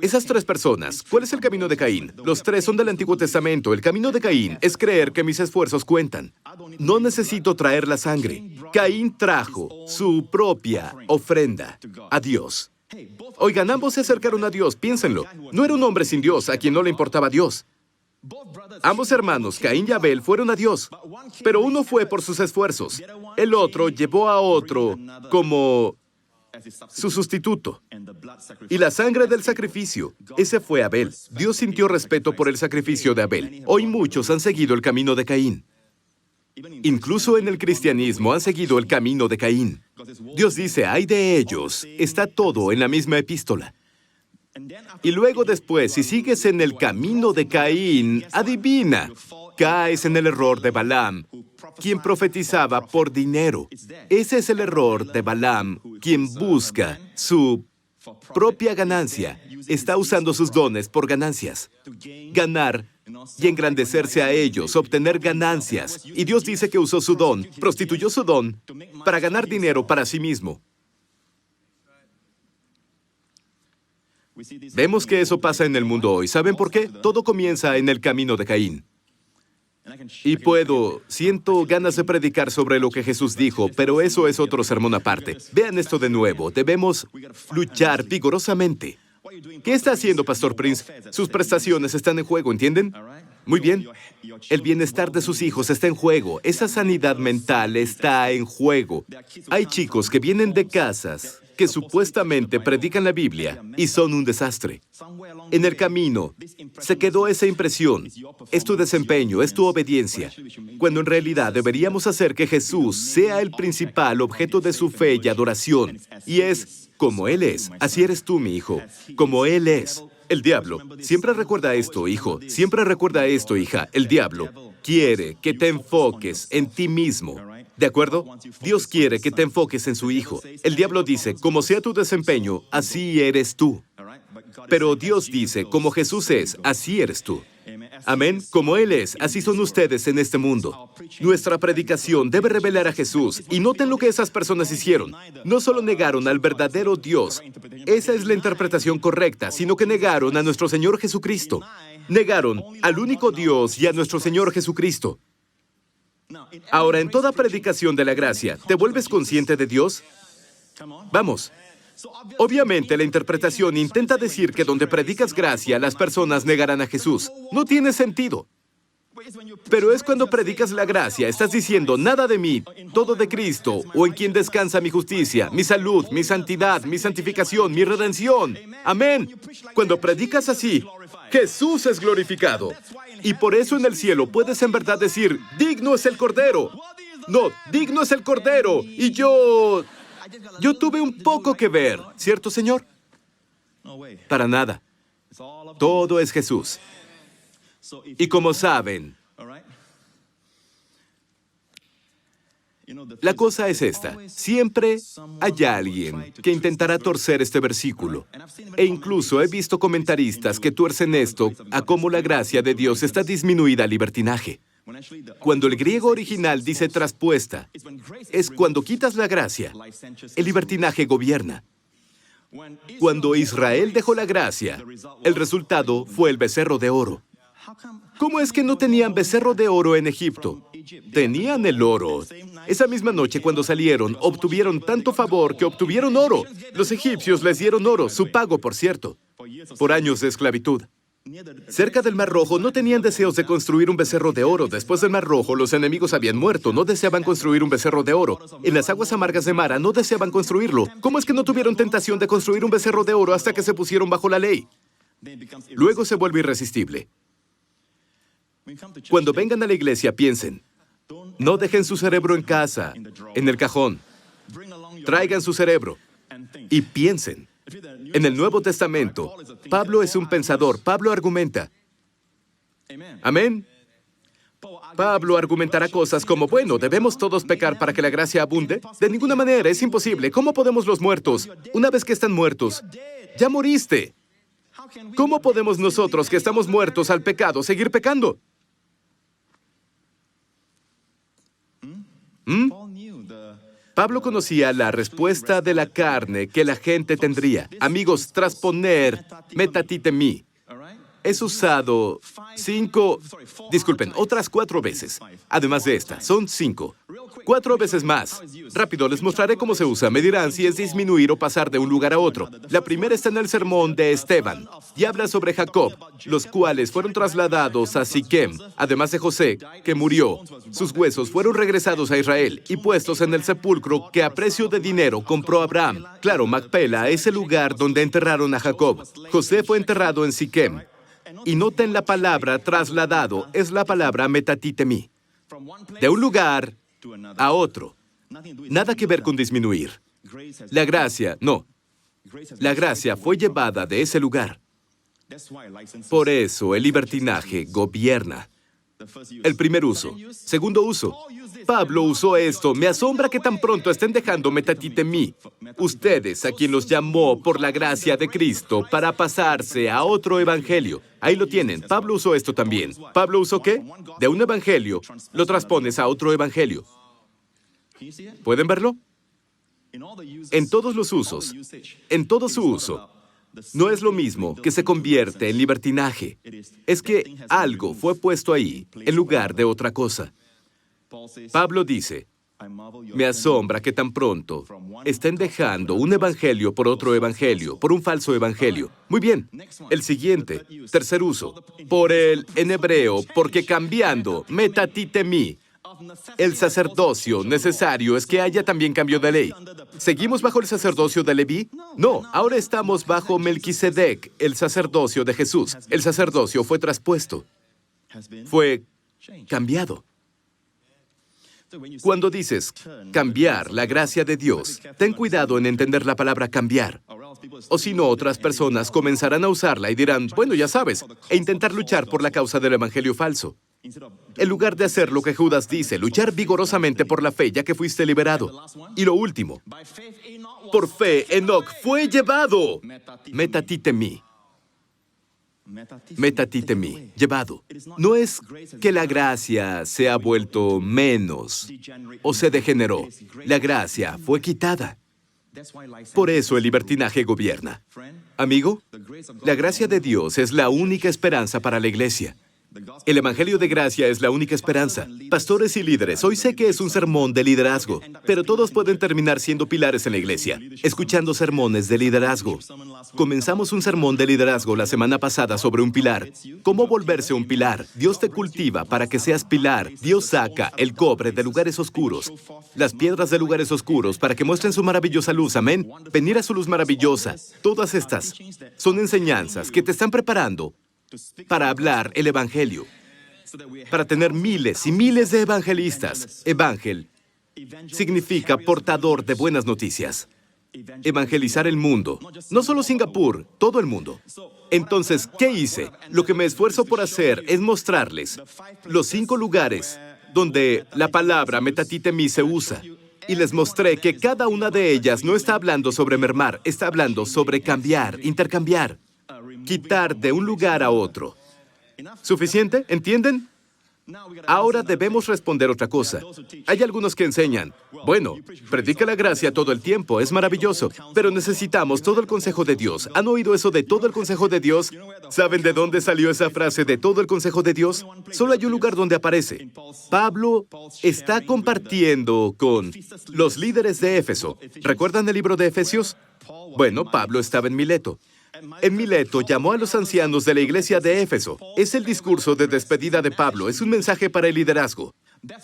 Esas 3 personas, ¿cuál es el camino de Caín? Los 3 son del Antiguo Testamento. El camino de Caín es creer que mis esfuerzos cuentan. No necesito traer la sangre. Caín trajo su propia ofrenda a Dios. Oigan, ambos se acercaron a Dios, piénsenlo. No era un hombre sin Dios a quien no le importaba Dios. Ambos hermanos, Caín y Abel, fueron a Dios, pero uno fue por sus esfuerzos. El otro llevó a otro como su sustituto. Y la sangre del sacrificio, ese fue Abel. Dios sintió respeto por el sacrificio de Abel. Hoy muchos han seguido el camino de Caín. Incluso en el cristianismo han seguido el camino de Caín. Dios dice, ay de ellos, está todo en la misma epístola. Y luego después, si sigues en el camino de Caín, adivina, caes en el error de Balaam, quien profetizaba por dinero. Ese es el error de Balaam, quien busca su propia ganancia. Está usando sus dones por ganancias. Ganar y engrandecerse a ellos, obtener ganancias. Y Dios dice que usó su don, prostituyó su don para ganar dinero para sí mismo. Vemos que eso pasa en el mundo hoy. ¿Saben por qué? Todo comienza en el camino de Caín. Y siento ganas de predicar sobre lo que Jesús dijo, pero eso es otro sermón aparte. Vean esto de nuevo. Debemos luchar vigorosamente. ¿Qué está haciendo, Pastor Prince? Sus prestaciones están en juego, ¿entienden? Muy bien. El bienestar de sus hijos está en juego. Esa sanidad mental está en juego. Hay chicos que vienen de casas que supuestamente predican la Biblia y son un desastre. En el camino se quedó esa impresión. Es tu desempeño, es tu obediencia. Cuando en realidad deberíamos hacer que Jesús sea el principal objeto de su fe y adoración. Y es como Él es. Así eres tú, mi hijo. Como Él es. El diablo, siempre recuerda esto, hijo. Siempre recuerda esto, hija. El diablo quiere que te enfoques en ti mismo. ¿De acuerdo? Dios quiere que te enfoques en su Hijo. El diablo dice, como sea tu desempeño, así eres tú. Pero Dios dice, como Jesús es, así eres tú. Amén. Como Él es, así son ustedes en este mundo. Nuestra predicación debe revelar a Jesús. Y noten lo que esas personas hicieron. No solo negaron al verdadero Dios. Esa es la interpretación correcta, sino que negaron a nuestro Señor Jesucristo. Negaron al único Dios y a nuestro Señor Jesucristo. Ahora, en toda predicación de la gracia, ¿te vuelves consciente de Dios? Vamos. Obviamente, la interpretación intenta decir que donde predicas gracia, las personas negarán a Jesús. No tiene sentido. Pero es cuando predicas la gracia, estás diciendo, nada de mí, todo de Cristo, o en quien descansa mi justicia, mi salud, mi santidad, mi santificación, mi redención. Amén. Cuando predicas así, Jesús es glorificado. Y por eso en el cielo puedes en verdad decir, digno es el Cordero. No, digno es el Cordero. Y yo tuve un poco que ver, ¿cierto, Señor? Para nada. Todo es Jesús. Y como saben, la cosa es esta. Siempre hay alguien que intentará torcer este versículo. E incluso he visto comentaristas que tuercen esto a cómo la gracia de Dios está disminuida al libertinaje. Cuando el griego original dice traspuesta, es cuando quitas la gracia, el libertinaje gobierna. Cuando Israel dejó la gracia, el resultado fue el becerro de oro. ¿Cómo es que no tenían becerro de oro en Egipto? Tenían el oro. Esa misma noche, cuando salieron, obtuvieron tanto favor que obtuvieron oro. Los egipcios les dieron oro, su pago, por cierto, por años de esclavitud. Cerca del Mar Rojo no tenían deseos de construir un becerro de oro. Después del Mar Rojo, los enemigos habían muerto. No deseaban construir un becerro de oro. En las aguas amargas de Mara no deseaban construirlo. ¿Cómo es que no tuvieron tentación de construir un becerro de oro hasta que se pusieron bajo la ley? Luego se vuelve irresistible. Cuando vengan a la iglesia, piensen. No dejen su cerebro en casa, en el cajón. Traigan su cerebro y piensen. En el Nuevo Testamento, Pablo es un pensador. Pablo argumenta. Amén. Pablo argumentará cosas como, bueno, ¿debemos todos pecar para que la gracia abunde? De ninguna manera, es imposible. ¿Cómo podemos los muertos, una vez que están muertos? Ya moriste. ¿Cómo podemos nosotros, que estamos muertos al pecado, seguir pecando? Pablo conocía la respuesta de la carne que la gente tendría. Amigos, tras poner metatitemi, es usado otras 4 veces. Además de esta, son 5. 4 veces más. Rápido, les mostraré cómo se usa. Me dirán si es disminuir o pasar de un lugar a otro. La primera está en el sermón de Esteban y habla sobre Jacob, los cuales fueron trasladados a Siquem, además de José, que murió. Sus huesos fueron regresados a Israel y puestos en el sepulcro que a precio de dinero compró Abraham. Claro, Macpela es el lugar donde enterraron a Jacob. José fue enterrado en Siquem. Y noten la palabra trasladado, es la palabra metatitemi. De un lugar a otro. Nada que ver con disminuir. La gracia, no. La gracia fue llevada de ese lugar. Por eso el libertinaje gobierna. El primer uso. Segundo uso. Pablo usó esto. Me asombra que tan pronto estén dejando metatitemi. Ustedes, a quien los llamó por la gracia de Cristo para pasarse a otro evangelio. Ahí lo tienen. Pablo usó esto también. ¿Pablo usó qué? De un evangelio, lo transpones a otro evangelio. ¿Pueden verlo? En todos los usos, en todo su uso, no es lo mismo que se convierte en libertinaje. Es que algo fue puesto ahí en lugar de otra cosa. Pablo dice, me asombra que tan pronto estén dejando un evangelio por otro evangelio, por un falso evangelio. Muy bien, el siguiente, tercer uso, en hebreo, porque cambiando, metatitemi, el sacerdocio necesario es que haya también cambio de ley. ¿Seguimos bajo el sacerdocio de Leví? No, ahora estamos bajo Melquisedec, el sacerdocio de Jesús. El sacerdocio fue traspuesto, fue cambiado. Cuando dices cambiar la gracia de Dios, ten cuidado en entender la palabra cambiar. O si no, otras personas comenzarán a usarla y dirán, bueno, ya sabes, e intentar luchar por la causa del evangelio falso. En lugar de hacer lo que Judas dice, luchar vigorosamente por la fe, ya que fuiste liberado. Y lo último, por fe, Enoc fue llevado. Metatitemi. Metatitemi, llevado. No es que la gracia se ha vuelto menos o se degeneró. La gracia fue quitada. Por eso el libertinaje gobierna. Amigo, la gracia de Dios es la única esperanza para la iglesia. El Evangelio de Gracia es la única esperanza. Pastores y líderes, hoy sé que es un sermón de liderazgo, pero todos pueden terminar siendo pilares en la iglesia, escuchando sermones de liderazgo. Comenzamos un sermón de liderazgo la semana pasada sobre un pilar. ¿Cómo volverse un pilar? Dios te cultiva para que seas pilar. Dios saca el cobre de lugares oscuros, las piedras de lugares oscuros, para que muestren su maravillosa luz. Amén. Venir a su luz maravillosa. Todas estas son enseñanzas que te están preparando para hablar el Evangelio, para tener miles y miles de evangelistas. Evangel significa portador de buenas noticias. Evangelizar el mundo, no solo Singapur, todo el mundo. Entonces, ¿qué hice? Lo que me esfuerzo por hacer es mostrarles los 5 lugares donde la palabra metatitemi se usa. Y les mostré que cada una de ellas no está hablando sobre mermar, está hablando sobre cambiar, intercambiar. Quitar de un lugar a otro. ¿Suficiente? ¿Entienden? Ahora debemos responder otra cosa. Hay algunos que enseñan, bueno, predica la gracia todo el tiempo, es maravilloso, pero necesitamos todo el consejo de Dios. ¿Han oído eso de todo el consejo de Dios? ¿Saben de dónde salió esa frase de todo el consejo de Dios? Solo hay un lugar donde aparece. Pablo está compartiendo con los líderes de Éfeso. ¿Recuerdan el libro de Efesios? Bueno, Pablo estaba en Mileto. En Mileto llamó a los ancianos de la iglesia de Éfeso. Es el discurso de despedida de Pablo, es un mensaje para el liderazgo.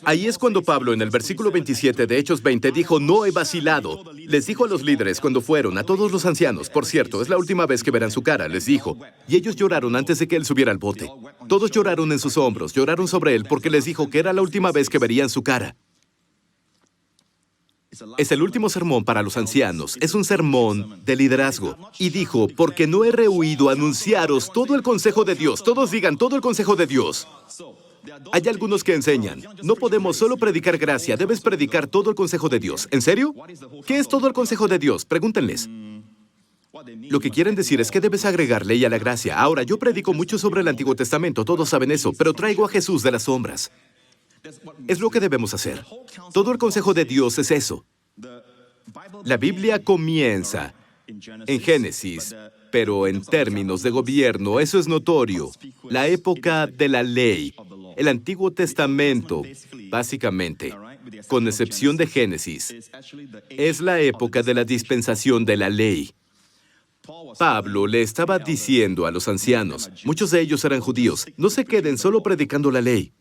Ahí es cuando Pablo, en el versículo 27 de Hechos 20, dijo, no he vacilado. Les dijo a los líderes cuando fueron, a todos los ancianos, por cierto, es la última vez que verán su cara, les dijo. Y ellos lloraron antes de que él subiera al bote. Todos lloraron en sus hombros, lloraron sobre él porque les dijo que era la última vez que verían su cara. Es el último sermón para los ancianos. Es un sermón de liderazgo. Y dijo, porque no he rehuido anunciaros todo el consejo de Dios. Todos digan, todo el consejo de Dios. Hay algunos que enseñan, no podemos solo predicar gracia, debes predicar todo el consejo de Dios. ¿En serio? ¿Qué es todo el consejo de Dios? Pregúntenles. Lo que quieren decir es que debes agregar ley a la gracia. Ahora, yo predico mucho sobre el Antiguo Testamento, todos saben eso, pero traigo a Jesús de las sombras. Es lo que debemos hacer. Todo el consejo de Dios es eso. La Biblia comienza en Génesis, pero en términos de gobierno, eso es notorio. La época de la ley, el Antiguo Testamento, básicamente, con excepción de Génesis, es la época de la dispensación de la ley. Pablo le estaba diciendo a los ancianos, muchos de ellos eran judíos, no se queden solo predicando la ley.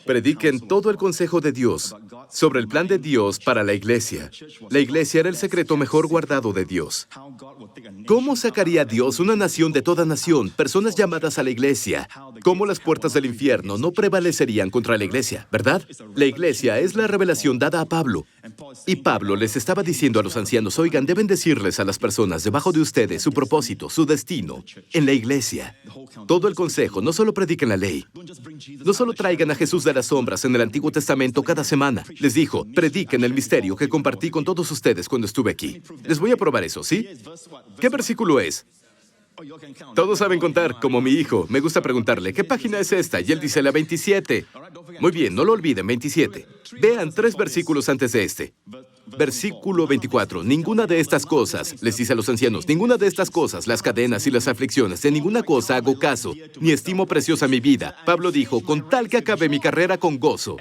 Prediquen todo el consejo de Dios sobre el plan de Dios para la iglesia. La iglesia era el secreto mejor guardado de Dios. ¿Cómo sacaría Dios una nación de toda nación, personas llamadas a la iglesia? ¿Cómo las puertas del infierno no prevalecerían contra la iglesia, verdad? La iglesia es la revelación dada a Pablo. Y Pablo les estaba diciendo a los ancianos, oigan, deben decirles a las personas debajo de ustedes su propósito, su destino, en la iglesia. Todo el consejo, no solo prediquen la ley. No solo traigan a Jesús de las sombras en el Antiguo Testamento cada semana. Les dijo, prediquen el misterio que compartí con todos ustedes cuando estuve aquí. Les voy a probar eso, ¿sí? ¿Qué versículo es? Todos saben contar, como mi hijo. Me gusta preguntarle, ¿qué página es esta? Y él dice, la 27. Muy bien, no lo olviden, 27. Vean 3 versículos antes de este. Versículo 24. Ninguna de estas cosas, les dice a los ancianos, ninguna de estas cosas, las cadenas y las aflicciones, de ninguna cosa hago caso, ni estimo preciosa mi vida. Pablo dijo, con tal que acabe mi carrera con gozo.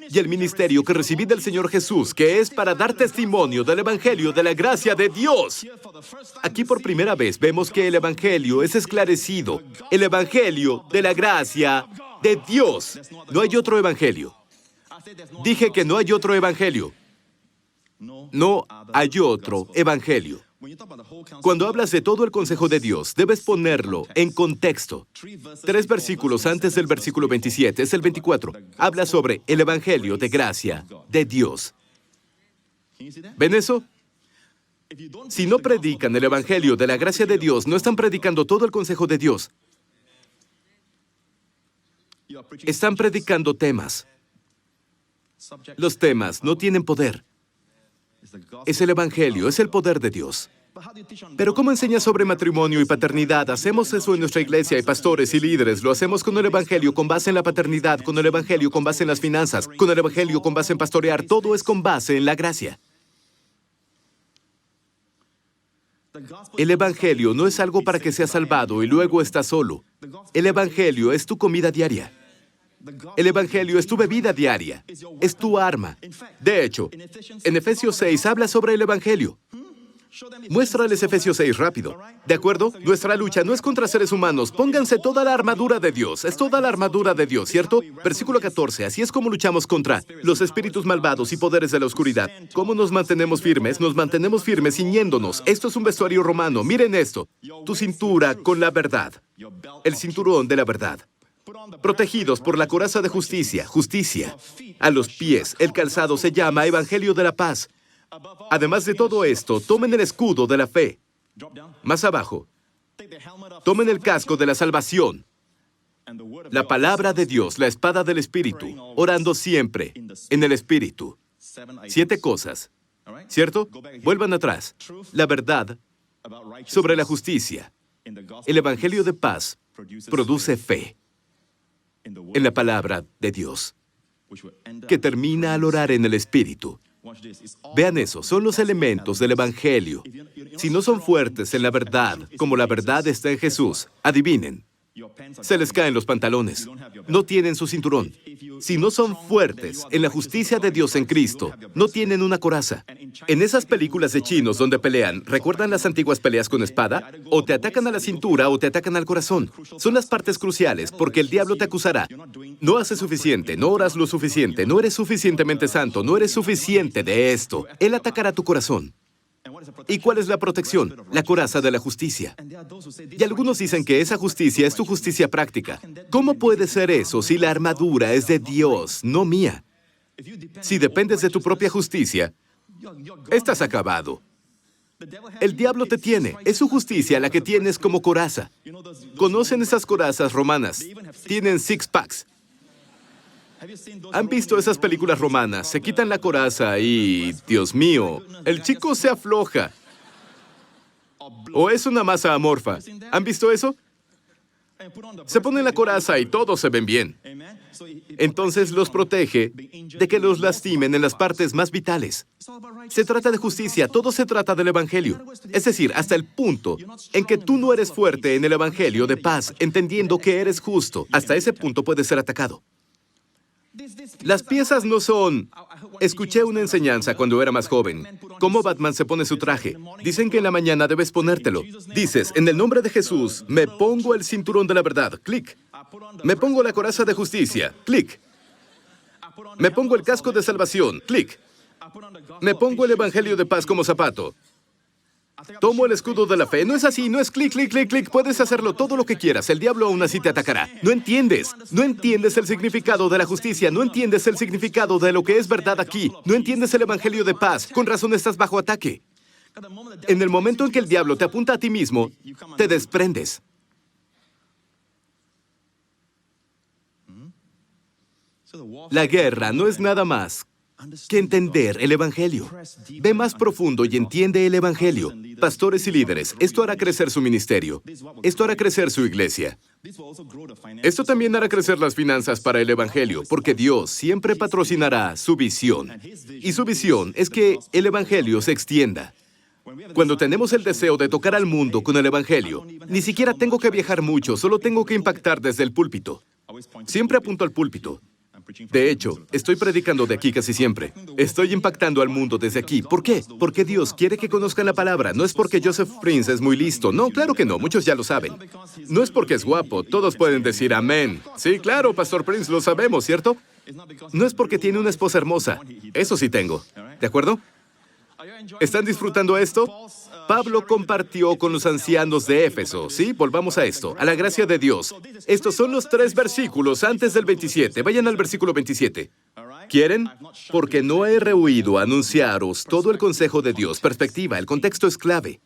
Y el ministerio que recibí del Señor Jesús, que es para dar testimonio del Evangelio de la gracia de Dios. Aquí por primera vez vemos que el Evangelio es esclarecido. El Evangelio de la gracia de Dios. No hay otro Evangelio. Dije que no hay otro Evangelio. No hay otro evangelio. Cuando hablas de todo el consejo de Dios, debes ponerlo en contexto. 3 versículos antes del versículo 27, es el 24. Habla sobre el evangelio de gracia de Dios. ¿Ven eso? Si no predican el evangelio de la gracia de Dios, no están predicando todo el consejo de Dios. Están predicando temas. Los temas no tienen poder. Es el Evangelio, es el poder de Dios. Pero ¿cómo enseñas sobre matrimonio y paternidad? Hacemos eso en nuestra iglesia, hay pastores y líderes. Lo hacemos con el Evangelio, con base en la paternidad, con el Evangelio, con base en las finanzas, con el Evangelio, con base en pastorear. Todo es con base en la gracia. El Evangelio no es algo para que seas salvado y luego estás solo. El Evangelio es tu comida diaria. El Evangelio es tu bebida diaria, es tu arma. De hecho, en Efesios 6 habla sobre el Evangelio. Muéstrales Efesios 6 rápido. ¿De acuerdo? Nuestra lucha no es contra seres humanos. Pónganse toda la armadura de Dios. Es toda la armadura de Dios, ¿cierto? Versículo 14. Así es como luchamos contra los espíritus malvados y poderes de la oscuridad. ¿Cómo nos mantenemos firmes? Nos mantenemos firmes ciñéndonos. Esto es un vestuario romano. Miren esto. Tu cintura con la verdad. El cinturón de la verdad. Protegidos por la coraza de justicia, justicia. A los pies, el calzado se llama Evangelio de la Paz. Además de todo esto, tomen el escudo de la fe. Más abajo, tomen el casco de la salvación. La palabra de Dios, la espada del Espíritu, orando siempre en el Espíritu. 7 cosas, ¿cierto? Vuelvan atrás. La verdad sobre la justicia. El Evangelio de paz produce fe. en la palabra de Dios, que termina al orar en el Espíritu. Vean eso, son los elementos del Evangelio. Si no son fuertes en la verdad, como la verdad está en Jesús, adivinen, se les caen los pantalones. No tienen su cinturón. Si no son fuertes en la justicia de Dios en Cristo, no tienen una coraza. En esas películas de chinos donde pelean, ¿recuerdan las antiguas peleas con espada? O te atacan a la cintura o te atacan al corazón. Son las partes cruciales porque el diablo te acusará. No haces suficiente, no oras lo suficiente, no eres suficientemente santo, no eres suficiente de esto. Él atacará tu corazón. ¿Y cuál es la protección? La coraza de la justicia. Y algunos dicen que esa justicia es tu justicia práctica. ¿Cómo puede ser eso si la armadura es de Dios, no mía? Si dependes de tu propia justicia, estás acabado. El diablo te tiene. Es su justicia la que tienes como coraza. ¿Conocen esas corazas romanas? Tienen six-packs. ¿Han visto esas películas romanas? Se quitan la coraza y, Dios mío, el chico se afloja. O es una masa amorfa. ¿Han visto eso? Se ponen la coraza y todos se ven bien. Entonces los protege de que los lastimen en las partes más vitales. Se trata de justicia, todo se trata del Evangelio. Es decir, hasta el punto en que tú no eres fuerte en el Evangelio de paz, entendiendo que eres justo. Hasta ese punto puedes ser atacado. Las piezas no son... Escuché una enseñanza cuando era más joven. Cómo Batman se pone su traje. Dicen que en la mañana debes ponértelo. Dices, en el nombre de Jesús, me pongo el cinturón de la verdad. Clic. Me pongo la coraza de justicia. Clic. Me pongo el casco de salvación. Clic. Me pongo el evangelio de paz como zapato. Tomo el escudo de la fe. No es así, no es clic, clic, clic, clic. Puedes hacerlo todo lo que quieras. El diablo aún así te atacará. No entiendes. No entiendes el significado de la justicia. No entiendes el significado de lo que es verdad aquí. No entiendes el evangelio de paz. Con razón estás bajo ataque. En el momento en que el diablo te apunta a ti mismo, te desprendes. La guerra no es nada más que entender el Evangelio. Ve más profundo y entiende el Evangelio. Pastores y líderes, esto hará crecer su ministerio. Esto hará crecer su iglesia. Esto también hará crecer las finanzas para el Evangelio, porque Dios siempre patrocinará su visión. Y su visión es que el Evangelio se extienda. Cuando tenemos el deseo de tocar al mundo con el Evangelio, ni siquiera tengo que viajar mucho, solo tengo que impactar desde el púlpito. Siempre apunto al púlpito. De hecho, estoy predicando de aquí casi siempre. Estoy impactando al mundo desde aquí. ¿Por qué? Porque Dios quiere que conozcan la palabra. No es porque Joseph Prince es muy listo. No, claro que no. Muchos ya lo saben. No es porque es guapo. Todos pueden decir amén. Sí, claro, Pastor Prince, lo sabemos, ¿cierto? No es porque tiene una esposa hermosa. Eso sí tengo. ¿De acuerdo? ¿Están disfrutando esto? Pablo compartió con los ancianos de Éfeso. Sí, volvamos a esto, a la gracia de Dios. Estos son los 3 versículos antes del 27. Vayan al versículo 27. ¿Quieren? Porque no he rehuido anunciaros todo el consejo de Dios. Perspectiva, el contexto es clave.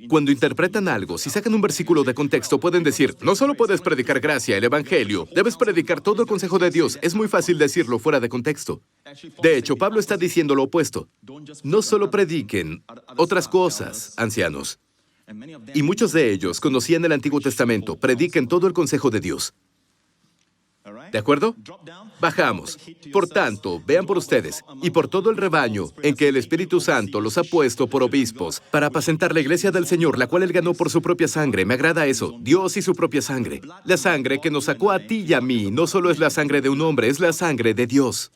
Cuando interpretan algo, si sacan un versículo de contexto, pueden decir, no solo puedes predicar gracia, el Evangelio, debes predicar todo el consejo de Dios. Es muy fácil decirlo fuera de contexto. De hecho, Pablo está diciendo lo opuesto. No solo prediquen otras cosas, ancianos. Y muchos de ellos conocían el Antiguo Testamento. Prediquen todo el consejo de Dios. ¿De acuerdo? Bajamos. Por tanto, vean por ustedes y por todo el rebaño en que el Espíritu Santo los ha puesto por obispos para apacentar la iglesia del Señor, la cual Él ganó por su propia sangre. Me agrada eso. Dios y su propia sangre. La sangre que nos sacó a ti y a mí no solo es la sangre de un hombre, es la sangre de Dios.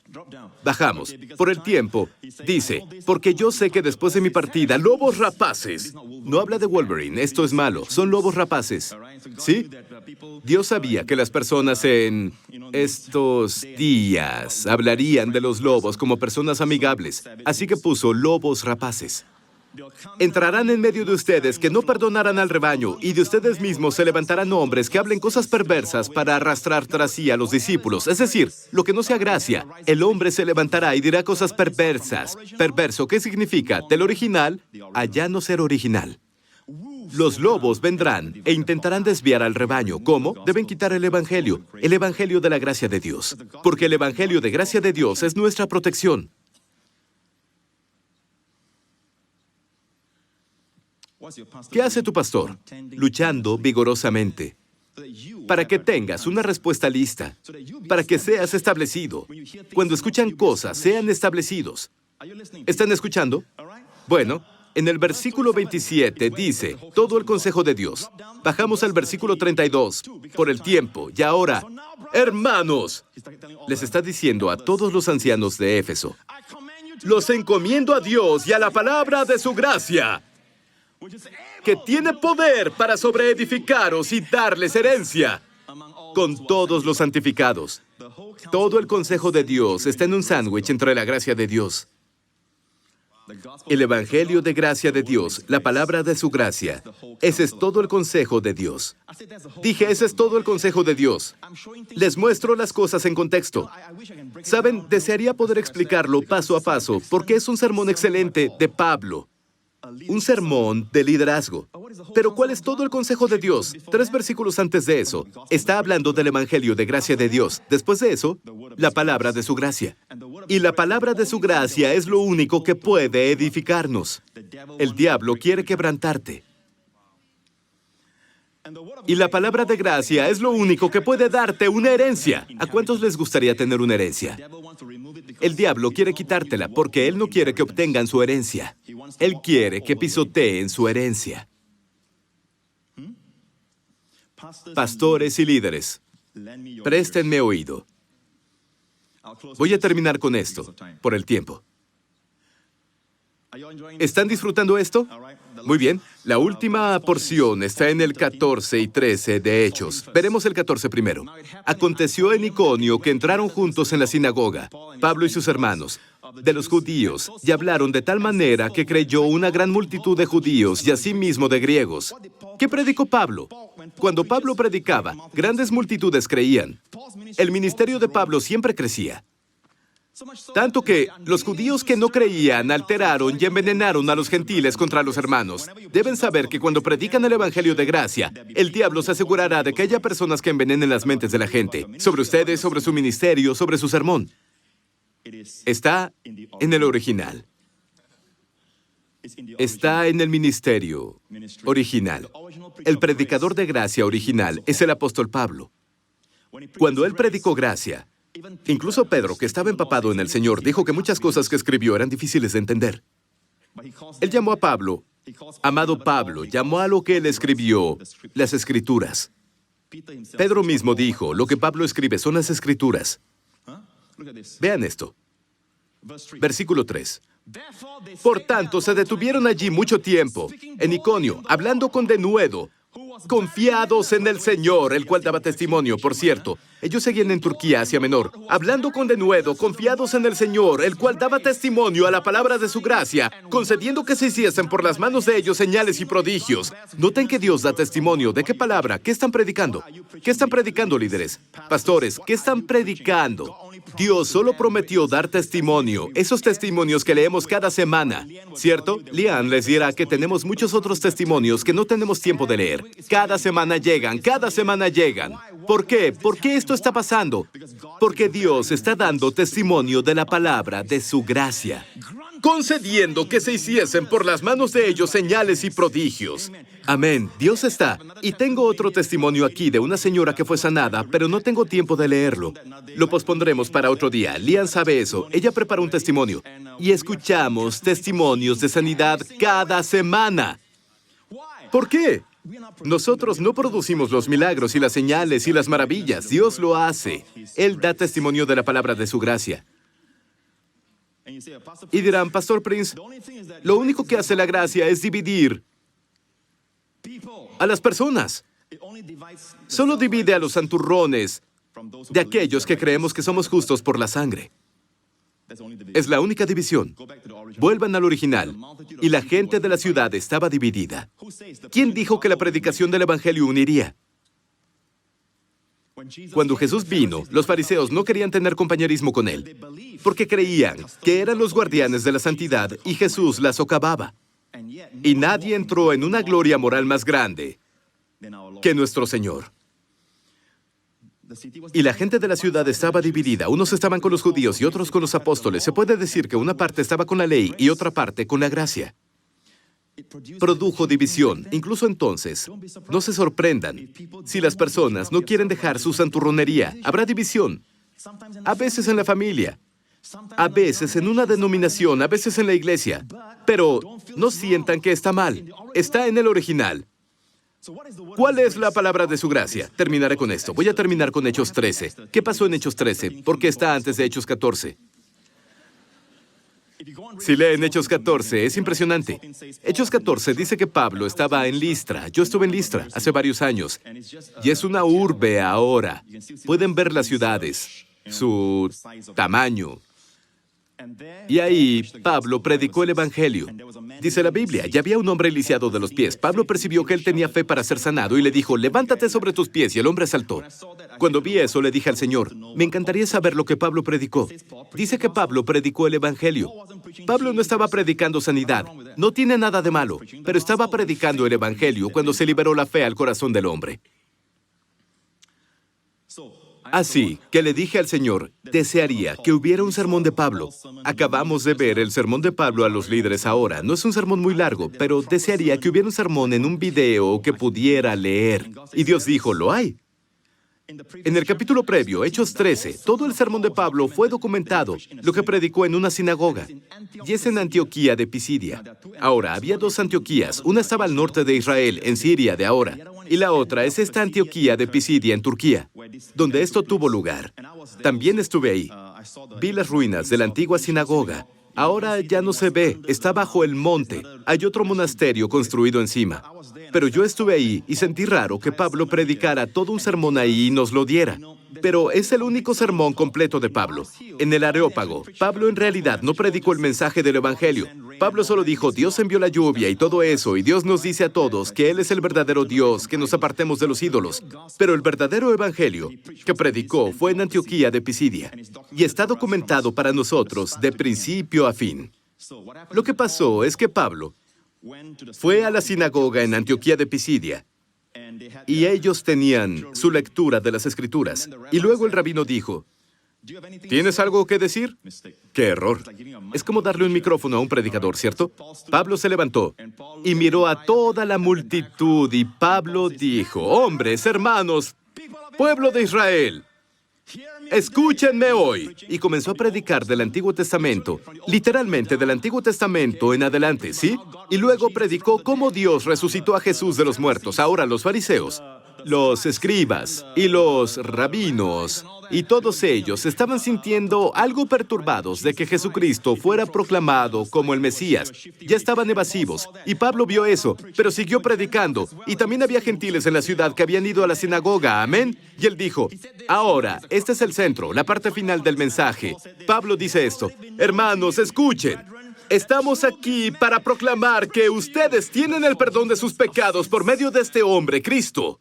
Bajamos. Por el tiempo, dice, porque yo sé que después de mi partida, lobos rapaces. No habla de Wolverine, esto es malo, son lobos rapaces. ¿Sí? Dios sabía que las personas en estos días hablarían de los lobos como personas amigables, así que puso lobos rapaces. Entrarán en medio de ustedes que no perdonarán al rebaño, y de ustedes mismos se levantarán hombres que hablen cosas perversas para arrastrar tras sí a los discípulos. Es decir, lo que no sea gracia, el hombre se levantará y dirá cosas perversas. Perverso, ¿qué significa? Del original a ya no ser original. Los lobos vendrán e intentarán desviar al rebaño. ¿Cómo? Deben quitar el Evangelio de la gracia de Dios. Porque el Evangelio de gracia de Dios es nuestra protección. ¿Qué hace tu pastor? Luchando vigorosamente para que tengas una respuesta lista, para que seas establecido. Cuando escuchan cosas, sean establecidos. ¿Están escuchando? Bueno, en el versículo 27 dice, todo el consejo de Dios. Bajamos al versículo 32, por el tiempo, y ahora, hermanos, les está diciendo a todos los ancianos de Éfeso, los encomiendo a Dios y a la palabra de su gracia, que tiene poder para sobreedificaros y darles herencia con todos los santificados. Todo el consejo de Dios está en un sándwich entre la gracia de Dios. El Evangelio de gracia de Dios, la palabra de su gracia. Ese es todo el consejo de Dios. Dije, ese es todo el consejo de Dios. Les muestro las cosas en contexto. Saben, desearía poder explicarlo paso a paso, porque es un sermón excelente de Pablo. Un sermón de liderazgo. Pero ¿cuál es todo el consejo de Dios? 3 versículos antes de eso, está hablando del Evangelio de gracia de Dios. Después de eso, la palabra de su gracia. Y la palabra de su gracia es lo único que puede edificarnos. El diablo quiere quebrantarte. Y la palabra de gracia es lo único que puede darte una herencia. ¿A cuántos les gustaría tener una herencia? El diablo quiere quitártela porque él no quiere que obtengan su herencia. Él quiere que pisoteen su herencia. Pastores y líderes, préstenme oído. Voy a terminar con esto, por el tiempo. ¿Están disfrutando esto? Muy bien. La última porción está en el 14 y 13 de Hechos. Veremos el 14 primero. Aconteció en Iconio que entraron juntos en la sinagoga, Pablo y sus hermanos, de los judíos, y hablaron de tal manera que creyó una gran multitud de judíos y asimismo de griegos. ¿Qué predicó Pablo? Cuando Pablo predicaba, grandes multitudes creían. El ministerio de Pablo siempre crecía. Tanto que los judíos que no creían alteraron y envenenaron a los gentiles contra los hermanos. Deben saber que cuando predican el Evangelio de gracia, el diablo se asegurará de que haya personas que envenenen las mentes de la gente, sobre ustedes, sobre su ministerio, sobre su sermón. Está en el original. Está en el ministerio original. El predicador de gracia original es el apóstol Pablo. Cuando él predicó gracia, incluso Pedro, que estaba empapado en el Señor, dijo que muchas cosas que escribió eran difíciles de entender. Él llamó a Pablo, amado Pablo, llamó a lo que él escribió las Escrituras. Pedro mismo dijo, lo que Pablo escribe son las Escrituras. Vean esto. Versículo 3. Por tanto, se detuvieron allí mucho tiempo, en Iconio, hablando con denuedo, confiados en el Señor, el cual daba testimonio, por cierto. Ellos seguían en Turquía, Asia Menor, hablando con denuedo, confiados en el Señor, el cual daba testimonio a la palabra de su gracia, concediendo que se hiciesen por las manos de ellos señales y prodigios. Noten que Dios da testimonio. ¿De qué palabra? ¿Qué están predicando? ¿Qué están predicando, líderes? Pastores, ¿qué están predicando? Dios solo prometió dar testimonio, esos testimonios que leemos cada semana, ¿cierto? Lian les dirá que tenemos muchos otros testimonios que no tenemos tiempo de leer. Cada semana llegan, cada semana llegan. ¿Por qué? ¿Por qué esto está pasando? Porque Dios está dando testimonio de la palabra de su gracia, concediendo que se hiciesen por las manos de ellos señales y prodigios. Amén. Dios está. Y tengo otro testimonio aquí de una señora que fue sanada, pero no tengo tiempo de leerlo. Lo pospondremos para otro día. Lian sabe eso. Ella preparó un testimonio. Y escuchamos testimonios de sanidad cada semana. ¿Por qué? Nosotros no producimos los milagros y las señales y las maravillas. Dios lo hace. Él da testimonio de la palabra de su gracia. Y dirán, Pastor Prince, lo único que hace la gracia es dividir a las personas. Solo divide a los santurrones de aquellos que creemos que somos justos por la sangre. Es la única división. Vuelvan al original. Y la gente de la ciudad estaba dividida. ¿Quién dijo que la predicación del Evangelio uniría? Cuando Jesús vino, los fariseos no querían tener compañerismo con él, porque creían que eran los guardianes de la santidad y Jesús la socavaba. Y nadie entró en una gloria moral más grande que nuestro Señor. Y la gente de la ciudad estaba dividida. Unos estaban con los judíos y otros con los apóstoles. Se puede decir que una parte estaba con la ley y otra parte con la gracia. produjo división. Incluso entonces, no se sorprendan. Si las personas no quieren dejar su santurronería, habrá división. A veces en la familia, a veces en una denominación, a veces en la iglesia. Pero no sientan que está mal. Está en el original. ¿Cuál es la palabra de su gracia? Terminaré con esto. Voy a terminar con Hechos 13. ¿Qué pasó en Hechos 13? Porque está antes de Hechos 14. Si leen Hechos 14, es impresionante. Hechos 14 dice que Pablo estaba en Listra. Yo estuve en Listra hace varios años. Y es una urbe ahora. Pueden ver las ciudades, su tamaño. Y ahí Pablo predicó el Evangelio. Dice la Biblia, ya había un hombre lisiado de los pies. Pablo percibió que él tenía fe para ser sanado y le dijo, levántate sobre tus pies, y el hombre saltó. Cuando vi eso, le dije al Señor, me encantaría saber lo que Pablo predicó. Dice que Pablo predicó el Evangelio. Pablo no estaba predicando sanidad. No tiene nada de malo, pero estaba predicando el Evangelio cuando se liberó la fe al corazón del hombre. Así que le dije al Señor, desearía que hubiera un sermón de Pablo. Acabamos de ver el sermón de Pablo a los líderes ahora. No es un sermón muy largo, pero desearía que hubiera un sermón en un video que pudiera leer. Y Dios dijo, lo hay. En el capítulo previo, Hechos 13, todo el sermón de Pablo fue documentado, lo que predicó en una sinagoga. Y es en Antioquía de Pisidia. Ahora, había dos Antioquías. Una estaba al norte de Israel, en Siria de ahora. Y la otra es esta Antioquía de Pisidia, en Turquía, donde esto tuvo lugar. También estuve ahí. Vi las ruinas de la antigua sinagoga. Ahora ya no se ve, está bajo el monte. Hay otro monasterio construido encima. Pero yo estuve ahí y sentí raro que Pablo predicara todo un sermón ahí y nos lo diera. Pero es el único sermón completo de Pablo. En el Areópago, Pablo en realidad no predicó el mensaje del Evangelio. Pablo solo dijo, Dios envió la lluvia y todo eso, y Dios nos dice a todos que Él es el verdadero Dios, que nos apartemos de los ídolos. Pero el verdadero Evangelio que predicó fue en Antioquía de Pisidia, y está documentado para nosotros de principio a fin. Lo que pasó es que Pablo fue a la sinagoga en Antioquía de Pisidia, y ellos tenían su lectura de las Escrituras. Y luego el rabino dijo, ¿tienes algo que decir? ¡Qué error! Es como darle un micrófono a un predicador, ¿cierto? Pablo se levantó y miró a toda la multitud y Pablo dijo, hombres, hermanos, pueblo de Israel, escúchenme hoy. Y comenzó a predicar del Antiguo Testamento, literalmente del Antiguo Testamento en adelante, ¿sí? Y luego predicó cómo Dios resucitó a Jesús de los muertos. Ahora los fariseos, los escribas y los rabinos, y todos ellos estaban sintiendo algo perturbados de que Jesucristo fuera proclamado como el Mesías. Ya estaban evasivos, y Pablo vio eso, pero siguió predicando. Y también había gentiles en la ciudad que habían ido a la sinagoga, ¿amén? Y él dijo, ahora, este es el centro, la parte final del mensaje. Pablo dice esto, hermanos, escuchen. Estamos aquí para proclamar que ustedes tienen el perdón de sus pecados por medio de este hombre, Cristo.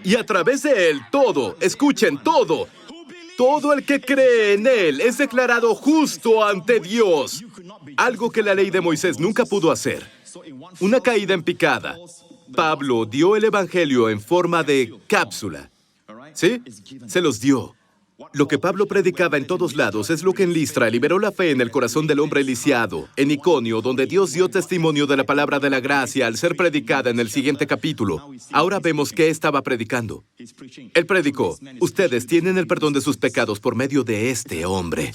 Y a través de Él, escuchen, todo el que cree en Él es declarado justo ante Dios. Algo que la ley de Moisés nunca pudo hacer. Una caída en picada. Pablo dio el Evangelio en forma de cápsula. ¿Sí? Se los dio. Lo que Pablo predicaba en todos lados es lo que en Listra liberó la fe en el corazón del hombre lisiado, en Iconio, donde Dios dio testimonio de la palabra de la gracia al ser predicada en el siguiente capítulo. Ahora vemos qué estaba predicando. Él predicó, ustedes tienen el perdón de sus pecados por medio de este hombre.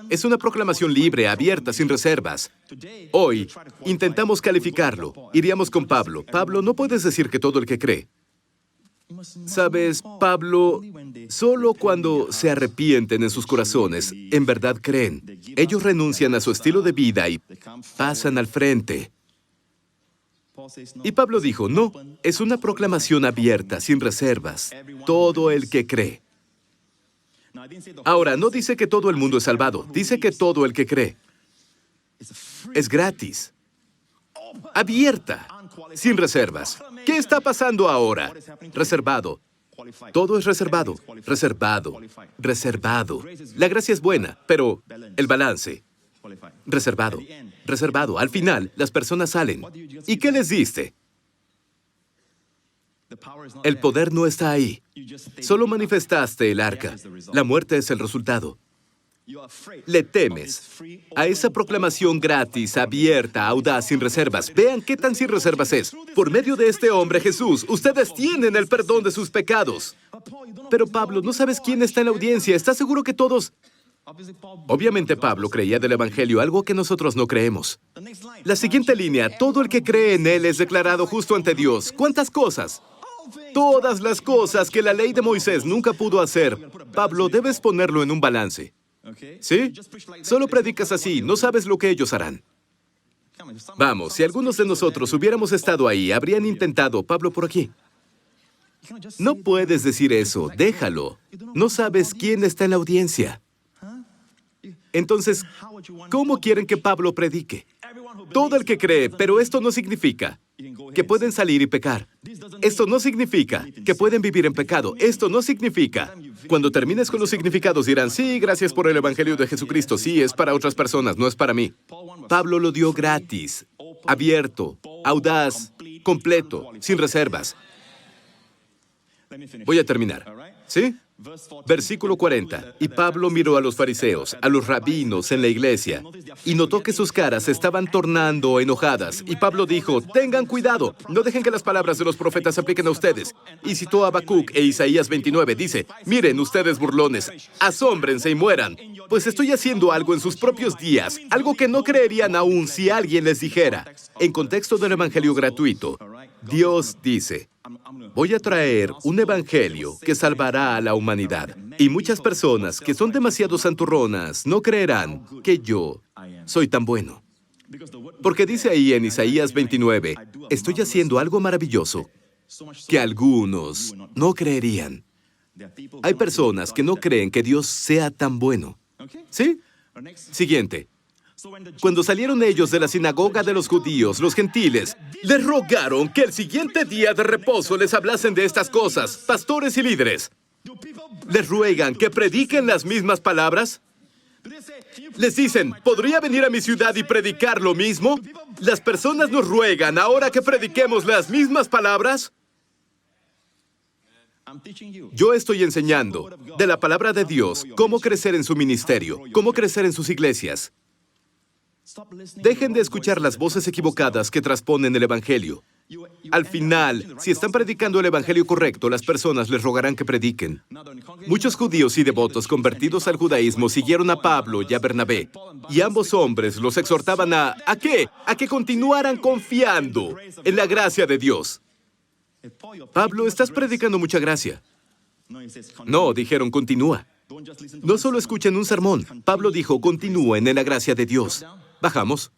Es una proclamación libre, abierta, sin reservas. Hoy, intentamos calificarlo. Iríamos con Pablo. Pablo, no puedes decir que todo el que cree. Sabes, Pablo, solo cuando se arrepienten en sus corazones, en verdad creen. Ellos renuncian a su estilo de vida y pasan al frente. Y Pablo dijo, no, es una proclamación abierta, sin reservas. Todo el que cree. Ahora, no dice que todo el mundo es salvado, dice que todo el que cree. Es gratis. Abierta, sin reservas. ¿Qué está pasando ahora? Reservado. Todo es reservado, reservado, reservado. La gracia es buena, pero el balance. Reservado, reservado. Al final, las personas salen. ¿Y qué les diste? El poder no está ahí. Solo manifestaste el arca. La muerte es el resultado. Le temes a esa proclamación gratis, abierta, audaz, sin reservas. Vean qué tan sin reservas es. Por medio de este hombre Jesús, ustedes tienen el perdón de sus pecados. Pero Pablo, no sabes quién está en la audiencia. ¿Estás seguro que todos...? Obviamente Pablo creía del Evangelio, algo que nosotros no creemos. La siguiente línea, todo el que cree en él es declarado justo ante Dios. ¿Cuántas cosas? Todas las cosas que la ley de Moisés nunca pudo hacer. Pablo, debes ponerlo en un balance. ¿Sí? Solo predicas así, no sabes lo que ellos harán. Vamos, si algunos de nosotros hubiéramos estado ahí, habrían intentado, Pablo, por aquí. No puedes decir eso, déjalo. No sabes quién está en la audiencia. Entonces, ¿cómo quieren que Pablo predique? Todo el que cree, pero esto no significa que pueden salir y pecar. Esto no significa que pueden vivir en pecado. Esto no significa. Cuando termines con los significados dirán, sí, gracias por el Evangelio de Jesucristo. Sí, es para otras personas, no es para mí. Pablo lo dio gratis, abierto, audaz, completo, sin reservas. Voy a terminar. ¿Sí? Versículo 40. Y Pablo miró a los fariseos, a los rabinos en la iglesia, y notó que sus caras se estaban tornando enojadas. Y Pablo dijo, tengan cuidado, no dejen que las palabras de los profetas se apliquen a ustedes. Y citó a Habacuc e Isaías 29. Dice, miren ustedes burlones, asómbrense y mueran, pues estoy haciendo algo en sus propios días, algo que no creerían aún si alguien les dijera. En contexto del evangelio gratuito, Dios dice, voy a traer un evangelio que salvará a la humanidad. Y muchas personas que son demasiado santurronas no creerán que yo soy tan bueno. Porque dice ahí en Isaías 29, estoy haciendo algo maravilloso que algunos no creerían. Hay personas que no creen que Dios sea tan bueno. ¿Sí? Siguiente. Cuando salieron ellos de la sinagoga de los judíos, los gentiles, les rogaron que el siguiente día de reposo les hablasen de estas cosas. Pastores y líderes, ¿les ruegan que prediquen las mismas palabras? Les dicen, ¿podría venir a mi ciudad y predicar lo mismo? ¿Las personas nos ruegan ahora que prediquemos las mismas palabras? Yo estoy enseñando de la palabra de Dios cómo crecer en su ministerio, cómo crecer en sus iglesias. Dejen de escuchar las voces equivocadas que trasponen el Evangelio. Al final, si están predicando el Evangelio correcto, las personas les rogarán que prediquen. Muchos judíos y devotos convertidos al judaísmo siguieron a Pablo y a Bernabé, y ambos hombres los exhortaban ¿a qué? A que continuaran confiando en la gracia de Dios. Pablo, estás predicando mucha gracia. No, dijeron, continúa. No solo escuchen un sermón. Pablo dijo, continúen en la gracia de Dios. Bajamos.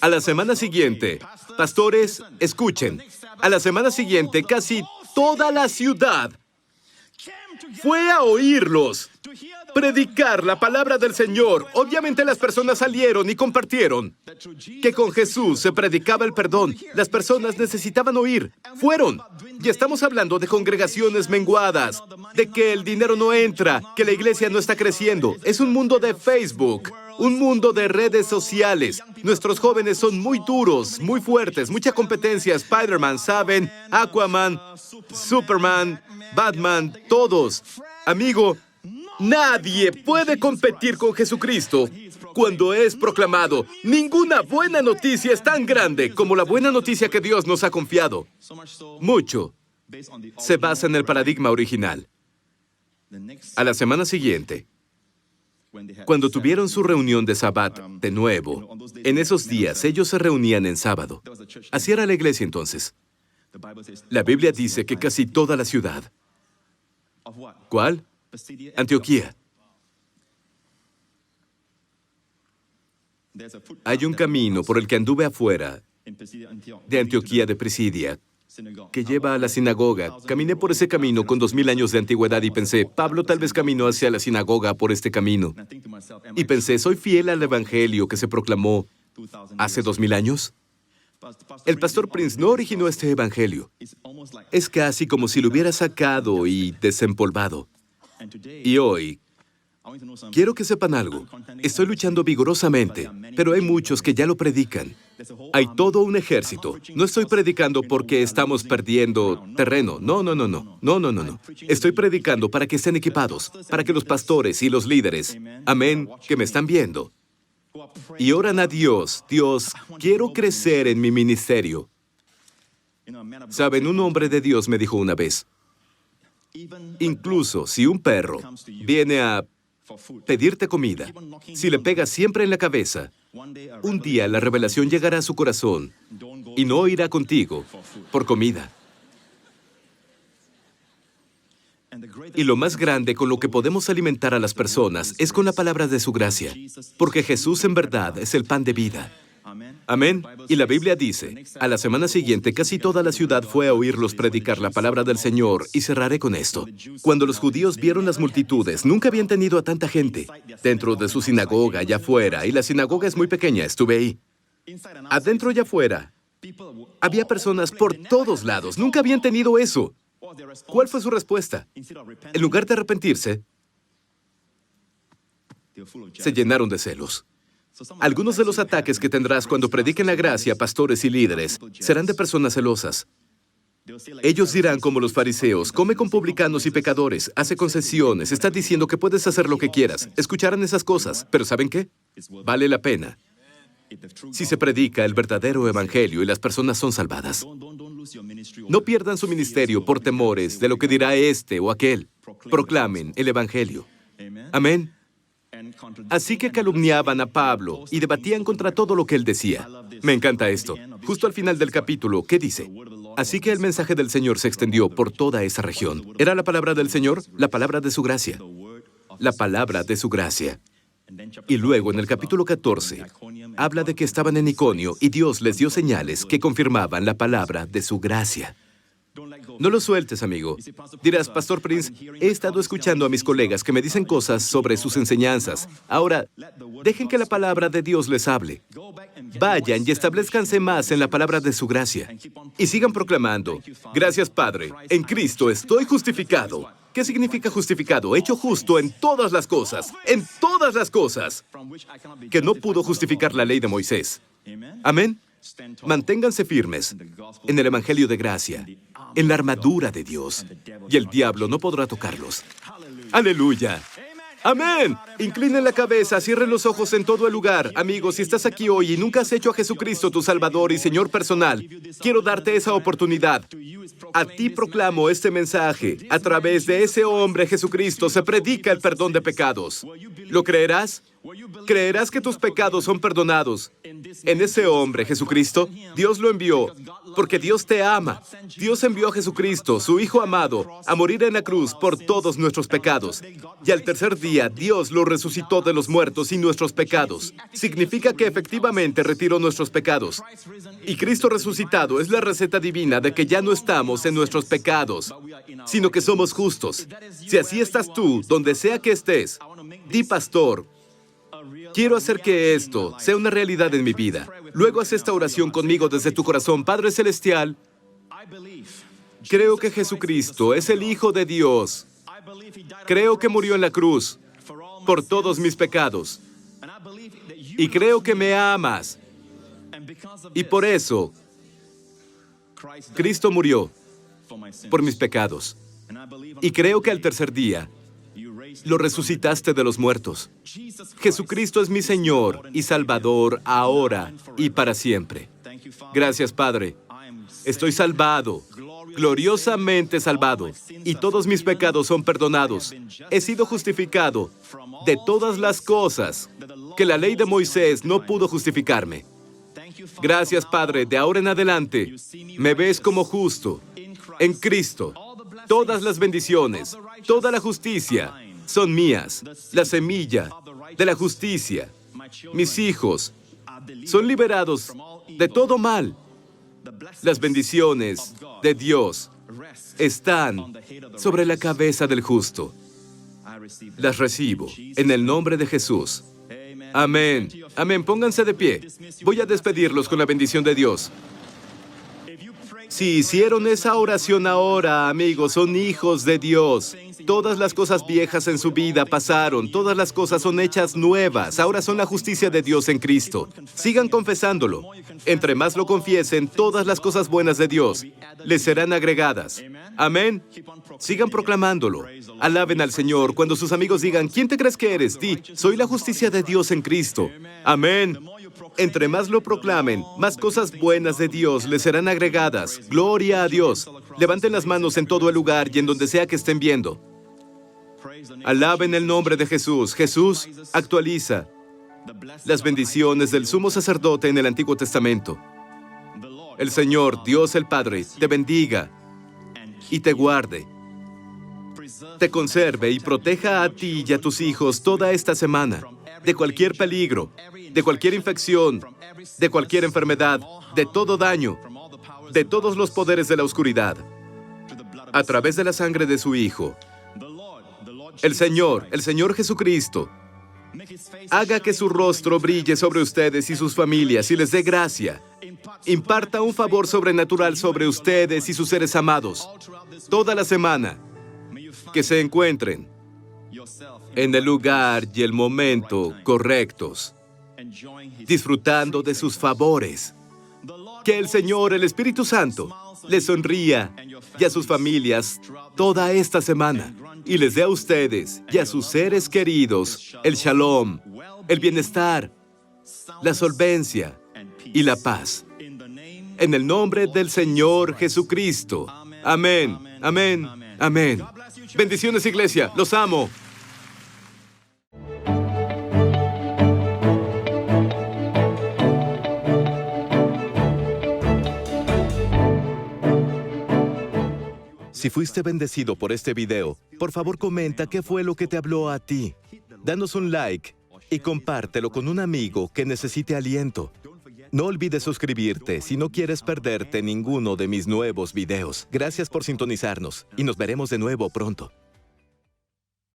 A la semana siguiente, pastores, escuchen. A la semana siguiente, casi toda la ciudad fue a oírlos predicar la palabra del Señor. Obviamente las personas salieron y compartieron que con Jesús se predicaba el perdón. Las personas necesitaban oír. Fueron. Y estamos hablando de congregaciones menguadas, de que el dinero no entra, que la iglesia no está creciendo. Es un mundo de Facebook, un mundo de redes sociales. Nuestros jóvenes son muy duros, muy fuertes, mucha competencia. Spider-Man, saben, Aquaman, Superman, Batman, todos. Amigo, nadie puede competir con Jesucristo cuando es proclamado. Ninguna buena noticia es tan grande como la buena noticia que Dios nos ha confiado. Mucho se basa en el paradigma original. A la semana siguiente, cuando tuvieron su reunión de Sabbat de nuevo, en esos días ellos se reunían en sábado. Así era la iglesia entonces. La Biblia dice que casi toda la ciudad. ¿Cuál? Antioquía. Hay un camino por el que anduve afuera de Antioquía de Pisidia, que lleva a la sinagoga. Caminé por ese camino con 2000 años de antigüedad y pensé, Pablo tal vez caminó hacia la sinagoga por este camino. Y pensé, ¿soy fiel al evangelio que se proclamó hace 2000 años? El pastor Prince no originó este evangelio. Es casi como si lo hubiera sacado y desempolvado. Y hoy, quiero que sepan algo. Estoy luchando vigorosamente, pero hay muchos que ya lo predican. Hay todo un ejército. No estoy predicando porque estamos perdiendo terreno. No, no, no, no. No, no, no, no. Estoy predicando para que estén equipados, para que los pastores y los líderes, amén, que me están viendo, y oran a Dios. Dios, quiero crecer en mi ministerio. Saben, un hombre de Dios me dijo una vez, incluso si un perro viene a pedirte comida, si le pegas siempre en la cabeza, un día la revelación llegará a su corazón y no irá contigo por comida. Y lo más grande con lo que podemos alimentar a las personas es con la palabra de su gracia, porque Jesús en verdad es el pan de vida. Amén. Y la Biblia dice, a la semana siguiente casi toda la ciudad fue a oírlos predicar la palabra del Señor, y cerraré con esto. Cuando los judíos vieron las multitudes, nunca habían tenido a tanta gente dentro de su sinagoga, allá afuera, y la sinagoga es muy pequeña, estuve ahí. Adentro y afuera, había personas por todos lados, nunca habían tenido eso. ¿Cuál fue su respuesta? En lugar de arrepentirse, se llenaron de celos. Algunos de los ataques que tendrás cuando prediquen la gracia, pastores y líderes, serán de personas celosas. Ellos dirán como los fariseos, come con publicanos y pecadores, hace concesiones, está diciendo que puedes hacer lo que quieras. Escucharán esas cosas, pero ¿saben qué? Vale la pena si se predica el verdadero evangelio y las personas son salvadas. No pierdan su ministerio por temores de lo que dirá este o aquel. Proclamen el evangelio. Amén. Así que calumniaban a Pablo y debatían contra todo lo que él decía. Me encanta esto. Justo al final del capítulo, ¿qué dice? Así que el mensaje del Señor se extendió por toda esa región. ¿Era la palabra del Señor? La palabra de su gracia. La palabra de su gracia. Y luego, en el capítulo 14, habla de que estaban en Iconio y Dios les dio señales que confirmaban la palabra de su gracia. No lo sueltes, amigo. Dirás, Pastor Prince, he estado escuchando a mis colegas que me dicen cosas sobre sus enseñanzas. Ahora, dejen que la palabra de Dios les hable. Vayan y establezcanse más en la palabra de su gracia. Y sigan proclamando, gracias, Padre, en Cristo estoy justificado. ¿Qué significa justificado? Hecho justo en todas las cosas. En todas las cosas. Que no pudo justificar la ley de Moisés. Amén. Manténganse firmes en el Evangelio de gracia, en la armadura de Dios, y el diablo no podrá tocarlos. ¡Aleluya! ¡Amén! Inclinen la cabeza, cierren los ojos en todo el lugar. Amigos, si estás aquí hoy y nunca has hecho a Jesucristo tu Salvador y Señor personal, quiero darte esa oportunidad. A ti proclamo este mensaje. A través de ese hombre, Jesucristo, se predica el perdón de pecados. ¿Lo creerás? ¿Creerás que tus pecados son perdonados? En ese hombre, Jesucristo, Dios lo envió, porque Dios te ama. Dios envió a Jesucristo, su Hijo amado, a morir en la cruz por todos nuestros pecados. Y al tercer día, Dios lo resucitó de los muertos y nuestros pecados. Significa que efectivamente retiró nuestros pecados. Y Cristo resucitado es la receta divina de que ya no estamos en nuestros pecados, sino que somos justos. Si así estás tú, donde sea que estés, di, pastor, quiero hacer que esto sea una realidad en mi vida. Luego haz esta oración conmigo desde tu corazón. Padre Celestial, creo que Jesucristo es el Hijo de Dios. Creo que murió en la cruz por todos mis pecados. Y creo que me amas. Y por eso, Cristo murió por mis pecados. Y creo que al tercer día, lo resucitaste de los muertos. Jesucristo es mi Señor y Salvador ahora y para siempre. Gracias, Padre. Estoy salvado, gloriosamente salvado, y todos mis pecados son perdonados. He sido justificado de todas las cosas que la ley de Moisés no pudo justificarme. Gracias, Padre. De ahora en adelante, me ves como justo en Cristo. Todas las bendiciones, toda la justicia son mías. La semilla de la justicia. Mis hijos son liberados de todo mal. Las bendiciones de Dios están sobre la cabeza del justo. Las recibo en el nombre de Jesús. Amén. Amén. Pónganse de pie. Voy a despedirlos con la bendición de Dios. Si hicieron esa oración ahora, amigos, son hijos de Dios. Todas las cosas viejas en su vida pasaron, todas las cosas son hechas nuevas, ahora son la justicia de Dios en Cristo. Sigan confesándolo. Entre más lo confiesen, todas las cosas buenas de Dios les serán agregadas. Amén. Sigan proclamándolo. Alaben al Señor. Cuando sus amigos digan, ¿quién te crees que eres? Di, soy la justicia de Dios en Cristo. Amén. Entre más lo proclamen, más cosas buenas de Dios les serán agregadas. Gloria a Dios. Levanten las manos en todo el lugar y en donde sea que estén viendo. Alaben el nombre de Jesús. Jesús actualiza las bendiciones del sumo sacerdote en el Antiguo Testamento. El Señor, Dios el Padre, te bendiga y te guarde, te conserve y proteja a ti y a tus hijos toda esta semana, de cualquier peligro, de cualquier infección, de cualquier enfermedad, de todo daño, de todos los poderes de la oscuridad, a través de la sangre de su Hijo. El Señor Jesucristo, haga que su rostro brille sobre ustedes y sus familias y les dé gracia. Imparta un favor sobrenatural sobre ustedes y sus seres amados toda la semana. Que se encuentren en el lugar y el momento correctos, disfrutando de sus favores. Que el Señor, el Espíritu Santo, les sonría y a sus familias toda esta semana y les dé a ustedes y a sus seres queridos el shalom, el bienestar, la solvencia y la paz. En el nombre del Señor Jesucristo. Amén, amén, amén. Bendiciones, iglesia. Los amo. Si fuiste bendecido por este video, por favor comenta qué fue lo que te habló a ti. Danos un like y compártelo con un amigo que necesite aliento. No olvides suscribirte si no quieres perderte ninguno de mis nuevos videos. Gracias por sintonizarnos y nos veremos de nuevo pronto.